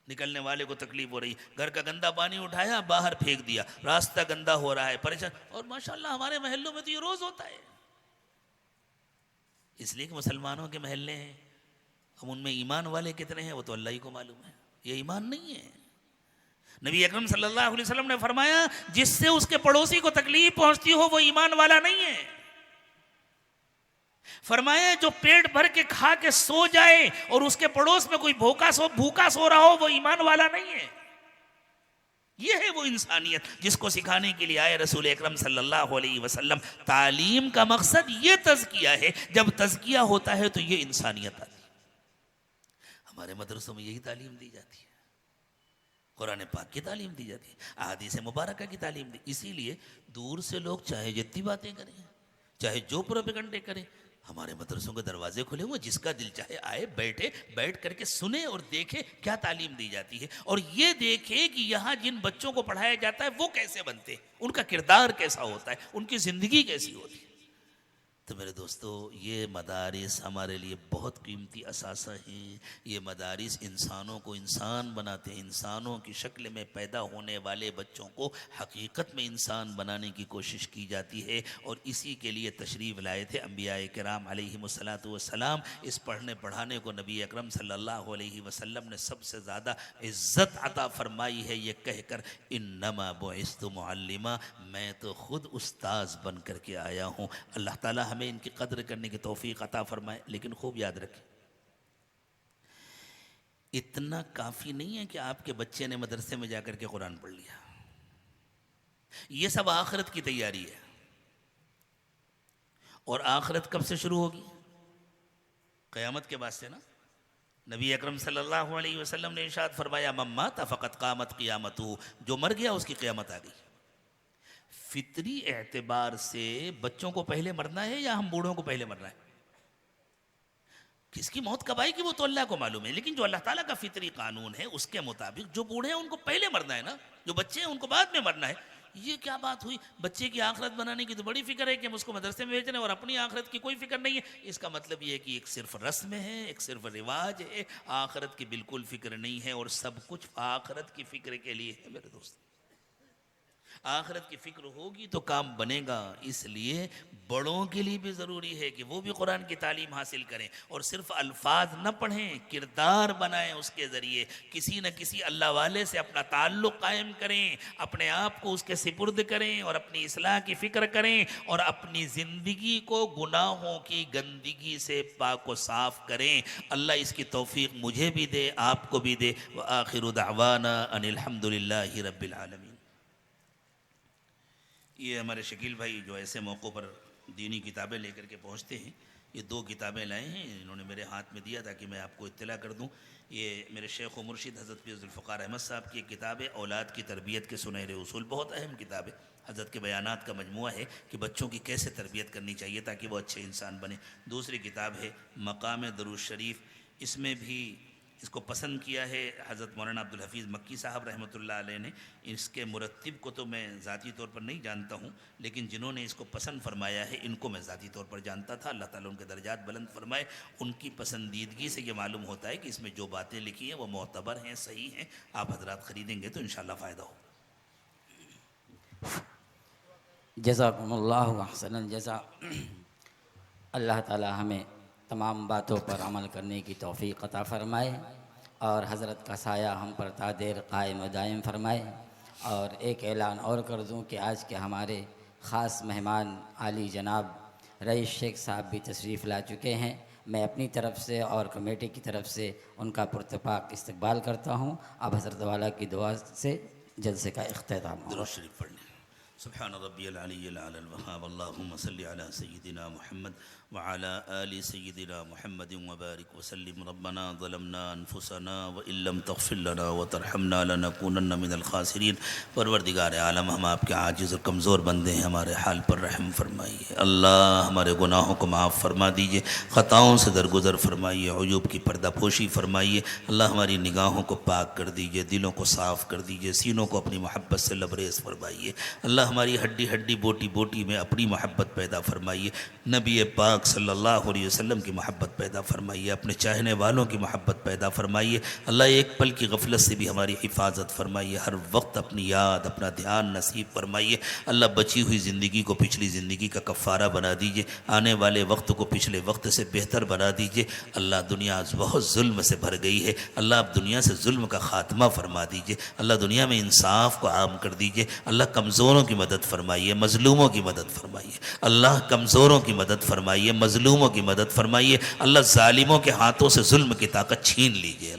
निकलने वाले को तकलीफ हो रही, घर का गंदा पानी उठाया बाहर फेंक दिया, रास्ता गंदा हो रहा है, परेशान। और माशाल्लाह हमारे महल्लों में तो ये रोज होता है, इसलिए कि मुसलमानों के महल्ले हैं, हम उनमें ईमान वाले कितने हैं वो तो अल्लाह ही को मालूम है। ये ईमान नहीं है। नबी अकरम सल्लल्लाहु अलैहि वसल्लम ने फरमाया जिससे उसके पड़ोसी को तकलीफ पहुंचती हो वो ईमान वाला नहीं है। फरमाया जो पेट भर के खा के सो जाए और उसके पड़ोस में कोई भूखा सो रहा हो वो ईमान वाला नहीं है। ये है वो इंसानियत जिसको सिखाने के लिए आए रसूल अकरम सल्लल्लाहु अलैहि वसल्लम। तालीम का मकसद ये तज़किया है, जब तज़किया होता है तो ये इंसानियत आती है। हमारे मदरसों में यही तालीम दी जाती है, कुरान पाक की तालीम दी जाती है, अहादीस मुबारका की तालीम दी। इसीलिए दूर से लोग चाहे जितनी बातें करें, चाहे जो प्रोपेगंडे करें, हमारे मदरसों के दरवाजे खुले हुए, जिसका दिल चाहे आए, बैठ करके सुने और देखे क्या तालीम दी जाती है, और ये देखे कि यहाँ जिन बच्चों को पढ़ाया जाता है वो कैसे बनते हैं, उनका किरदार कैसा होता है, उनकी ज़िंदगी कैसी होती है। तो मेरे दोस्तों, ये मदारिस हमारे लिए बहुत कीमती असासा हैं। ये मदारिस इंसानों को इंसान बनाते हैं। इंसानों की शक्ल में पैदा होने वाले बच्चों को हकीकत में इंसान बनाने की कोशिश की जाती है, और इसी के लिए तशरीफ़ लाए थे अंबियाए किराम अलैहिमुस्सलातु वस्सलाम। इस पढ़ने पढ़ाने को नबी अकरम सल्लल्लाहु अलैहि वसल्लम ने सबसे ज़्यादा इज़्ज़त अता फरमाई है, ये कहकर इन्नमा बुइस्तु मुअल्लिमा, मैं तो ख़ुद उस्ताज़ बन करके आया हूँ। अल्लाह ताला हमें इनकी कद्र करने की तौफीक अता फरमाए। लेकिन खूब याद रखें, इतना काफ़ी नहीं है कि आपके बच्चे ने मदरसे में जाकर के कुरान पढ़ लिया। ये सब आखिरत की तैयारी है, और आखिरत कब से शुरू होगी? क़यामत के बाद से ना, नबी अकरम सल्लल्लाहु अलैहि वसल्लम ने इरशाद फरमाया मम्मा तफ़क़त क़ामत क़ियामतु, जो मर गया उसकी क़यामत आ गई। फितरी एतबार से बच्चों को पहले मरना है या हम बूढ़ों को पहले मरना है? किसकी मौत कब आएगी वो तो अल्लाह को मालूम है, लेकिन जो अल्लाह ताला का फितरी कानून है उसके मुताबिक जो बूढ़े हैं उनको पहले मरना है ना, जो बच्चे हैं उनको बाद में मरना है। ये क्या बात हुई? बच्चे की आखिरत बनाने की तो बड़ी फिक्र है कि हम उसको मदरसे में भेज रहे हैं और अपनी आखिरत की कोई फिक्र नहीं है। इसका मतलब ये है कि एक सिर्फ रस्म है, एक सिर्फ रिवाज है, आखिरत की बिल्कुल फिक्र नहीं है। और सब कुछ आखिरत की फिक्र के लिए है मेरे दोस्त। आखिरत की फिक्र होगी तो काम बनेगा। इसलिए बड़ों के लिए भी ज़रूरी है कि वो भी कुरान की तालीम हासिल करें और सिर्फ अल्फाज न पढ़ें, किरदार बनाएं, उसके ज़रिए किसी न किसी अल्लाह वाले से अपना ताल्लुक़ कायम करें, अपने आप को उसके सिपुर्द करें और अपनी इस्लाह की फ़िक्र करें और अपनी ज़िंदगी को गुनाहों की गंदगी से पाक व साफ़ करें। अल्लाह इसकी तौफ़ीक़ मुझे भी दे, आपको भी दे। व आखिरु दअवाना अनिल हम्दुलिल्लाहि रब्बिल आलमीन। ये हमारे शकील भाई जो ऐसे मौक़ों पर दीनी किताबें लेकर के पहुँचते हैं, ये 2 किताबें लाए हैं, इन्होंने मेरे हाथ में दिया ताकि मैं आपको इत्तला कर दूं। ये मेरे शेख व मुर्शिद हज़रत पीर ज़ुल्फ़िकार अहमद साहब की किताब है, औलाद की तरबियत के सुनहरे उसूल। बहुत अहम किताब है, हज़रत के बयानात का मजमुआ है कि बच्चों की कैसे तरबियत करनी चाहिए ताकि वो अच्छे इंसान बने। दूसरी किताब है मकाम दरूद शरीफ, इसमें भी इसको पसंद किया है हज़रत मौलाना अब्दुल हफ़ीज़ मक्की साहब रहमतुल्लाह अलैह ने। इसके मुरत्तिब को तो मैं ज़ाती तौर पर नहीं जानता हूँ, लेकिन जिन्होंने इसको पसंद फरमाया है इनको मैं ज़ाती तौर पर जानता था। अल्लाह ताला उनके दर्जात बुलंद फरमाए। उनकी पसंदीदगी से ये मालूम होता है कि इसमें जो बातें लिखी हैं वो मोतबर हैं, सही हैं। आप हजरात ख़रीदेंगे तो इंशाअल्लाह फ़ायदा हो।
जज़ाकुमुल्लाहु अहसनल जज़ा। अल्लाह ताला हमें तमाम बातों पर अमल करने की तौफ़ीक़ अता फ़रमाए और हज़रत का साया हम पर तादेर कायम दायम फ़रमाए। और एक ऐलान और कर दूं कि आज के हमारे ख़ास मेहमान आली जनाब रईस शेख साहब भी तशरीफ़ ला चुके हैं। मैं अपनी तरफ़ से और कमेटी की तरफ़ से उनका पुरतपाक इस्तकबाल करता हूँ। अब हज़रत वाला की दुआ से जलसे का इख्तिताम हो।
दुरूद शरीफ पढ़ लें। सुब्हान रब्बियल अलिय्यिल आला वहाब। अल्लाहुम्मा सल्लि अला सय्यिदिना मुहम्मद व अला आलि सय्यिदिना मुहम्मदिन व बारिक व सल्लिम। रब्बना ज़लमना अनफुसना व इल्लम तग़फिर लना व तरहमना लनकूनन्ना मिनल ख़ासिरीन। परवरदिगार आलम, हम आपके आजिज़ और कमज़ोर बंदे हैं, हमारे हाल पर रहम फरमाइए। अल्लाह हमारे गुनाहों को माफ़ फरमा दीजिए, ख़ताओं से दरगुज़र फरमाइए, अयूब की पर्दापोशी फरमाइए। अल्लाह हमारी निगाहों को पाक कर दीजिए, दिलों को साफ़ कर दीजिए, सीनों को अपनी मोहब्बत से लबरेज़ फरमाइए। अल्लाह हमारी हड्डी हड्डी बोटी बोटी में अपनी मोहब्बत पैदा फरमाइए। नबी पाक सल्लल्लाहु अलैहि वसल्लम की मोहब्बत पैदा फरमाइए, अपने चाहने वालों की मोहब्बत पैदा फरमाइए। अल्लाह एक पल की गफलत से भी हमारी हिफाजत फरमाइए, हर वक्त अपनी याद अपना ध्यान नसीब फरमाइए। अल्लाह बची हुई ज़िंदगी को पिछली ज़िंदगी का कफ़ारा बना दीजिए, आने वाले वक्त को पिछले वक्त से बेहतर बना दीजिए। अल्लाह दुनिया आज बहुत जुल्म से भर गई है, अल्लाह आप दुनिया से जुल्म का ख़ात्मा फरमा दीजिए। अल्लाह दुनिया में इंसाफ को आम कर दीजिए। अल्लाह कमज़ोरों की मदद फरमाइए, मज़लूमों की मदद फरमाइए। अल्लाह कमज़ोरों की मदद फरमाइए, मज़लूमों की मदद फरमाइए। अल्लाह ज़ालिमों के हाथों से जुल्म की ताकत छीन लीजिए।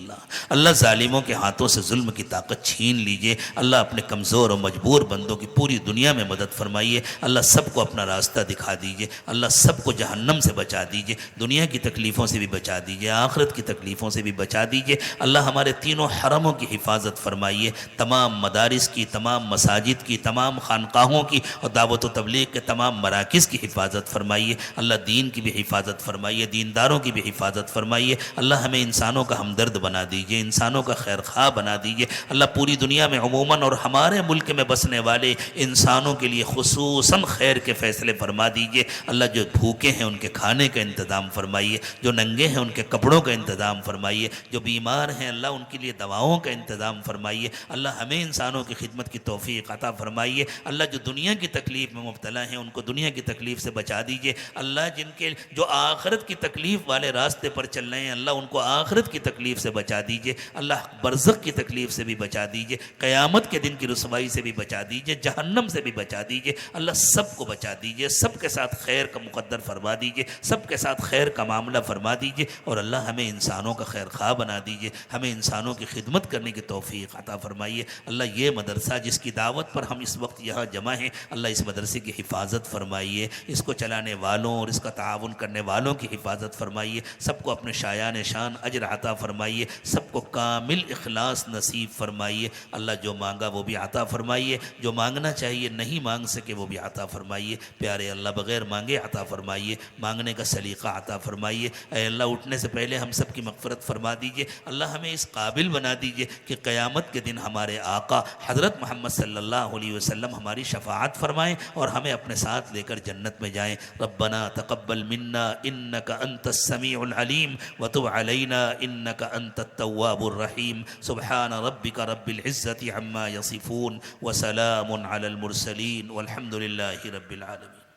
अल्लाह ज़ालिमों के हाथों से जुल्म की ताकत छीन लीजिए। अल्लाह अपने कमज़ोर और मजबूर बंदों की पूरी दुनिया में मदद फरमाइए। अल्लाह सबको अपना रास्ता दिखा दीजिए। अल्लाह सबको जहन्नम से बचा दीजिए, दुनिया की तकलीफ़ों से भी बचा दीजिए, आखिरत की तकलीफ़ों से भी बचा दीजिए। अल्लाह हमारे तीनों हरमों की हिफाजत फरमाइए, तमाम मदारिस की, तमाम मसाजिद की, तमाम खानकाहों की और दावत व तबलीग के तमाम मराकिज़ की हिफाजत फरमाइए। अल्लाह दीन की भी हिफाजत फरमाइए, दीनदारों की भी हिफाजत फरमाइए। अल्लाह हमें इंसानों का हमदर्द बना दीजिए, इंसानों का खैर खा बना दीजिए। अल्लाह पूरी दुनिया में अमूमन और हमारे मुल्क में बसने वाले इंसानों के लिए खुसूसन खैर के फ़ैसले फरमा दीजिए। अल्लाह जो भूखे हैं उनके खाने का इंतज़ाम फरमाइए, जो नंगे हैं उनके कपड़ों का इंतज़ाम फरमाइए, जो बीमार हैं अल्लाह उनके लिए दवाओं का इंतज़ाम फरमाइए। अल्लाह हमें इंसानों की खिदमत की तौफ़ीक़ अता फरमाइए। अल्लाह जो दुनिया की तकलीफ़ में मुब्तला हैं उनको दुनिया की तकलीफ़ से बचा दीजिए। अल्लाह जिनके जो आखिरत की तकलीफ़ वाले रास्ते पर चल रहे हैं अल्लाह उनको आखिरत की तकलीफ़ से बचा दीजिए। अल्लाह बरज़ख की तकलीफ़ से भी बचा दीजिए, क़यामत के दिन की रुसवाई से भी बचा दीजिए, जहन्नम से भी बचा दीजिए। अल्लाह सबको बचा दीजिए, सबके साथ खैर का मुक़द्दर फरमा दीजिए, सबके साथ खैर का मामला फरमा दीजिए। और अल्लाह हमें इंसानों का खैर खा बना दीजिए, हमें इंसानों की खिदमत करने की तौफ़ीक़ अता फ़रमाइए। अल्लाह ये मदरसा जिसकी दावत पर हम इस वक्त यहाँ जमा हैं, अल्लाह इस मदरसे की हिफाजत फरमाइए, इसको चलाने वालों और इसका ताउन करने वालों की हिफाजत फरमाइए, सबको अपने शायान शान अजर अता फरमाइए, सबको कामिल इखलास नसीब फरमाइए। अल्लाह जो मांगा वो भी अता फरमाइए, जो मांगना चाहिए नहीं मांग सके वो भी अता फरमाइए। प्यारे अल्लाह बग़ैर मांगे अता फरमाइए, मांगने का सलीक़ा अता फरमाइए। ऐ अल्लाह उठने से पहले हम सब की मग़फ़िरत फरमा दीजिए। अल्लाह हमें इस काबिल बना दीजिए कि क़यामत के दिन हमारे आका हज़रत मोहम्मद सल्लल्लाहु अलैहि वसल्लम हमारी शफ़ाअत फरमाएँ और हमें अपने साथ लेकर जन्नत में जाएँ। रब्बना तक़ब्बल मिन्ना इन्नका अंतस समीउल अलीम व तुब अलैना इन्नका अंतत तव्वाबुर रहीम। सुब्हान रब्बिका रब्बिल इज़्ज़ति अम्मा यसिफून व सलामुन अलल मुरसलीन वल्हम्दुलिल्लाहि रब्बिल आलमीन।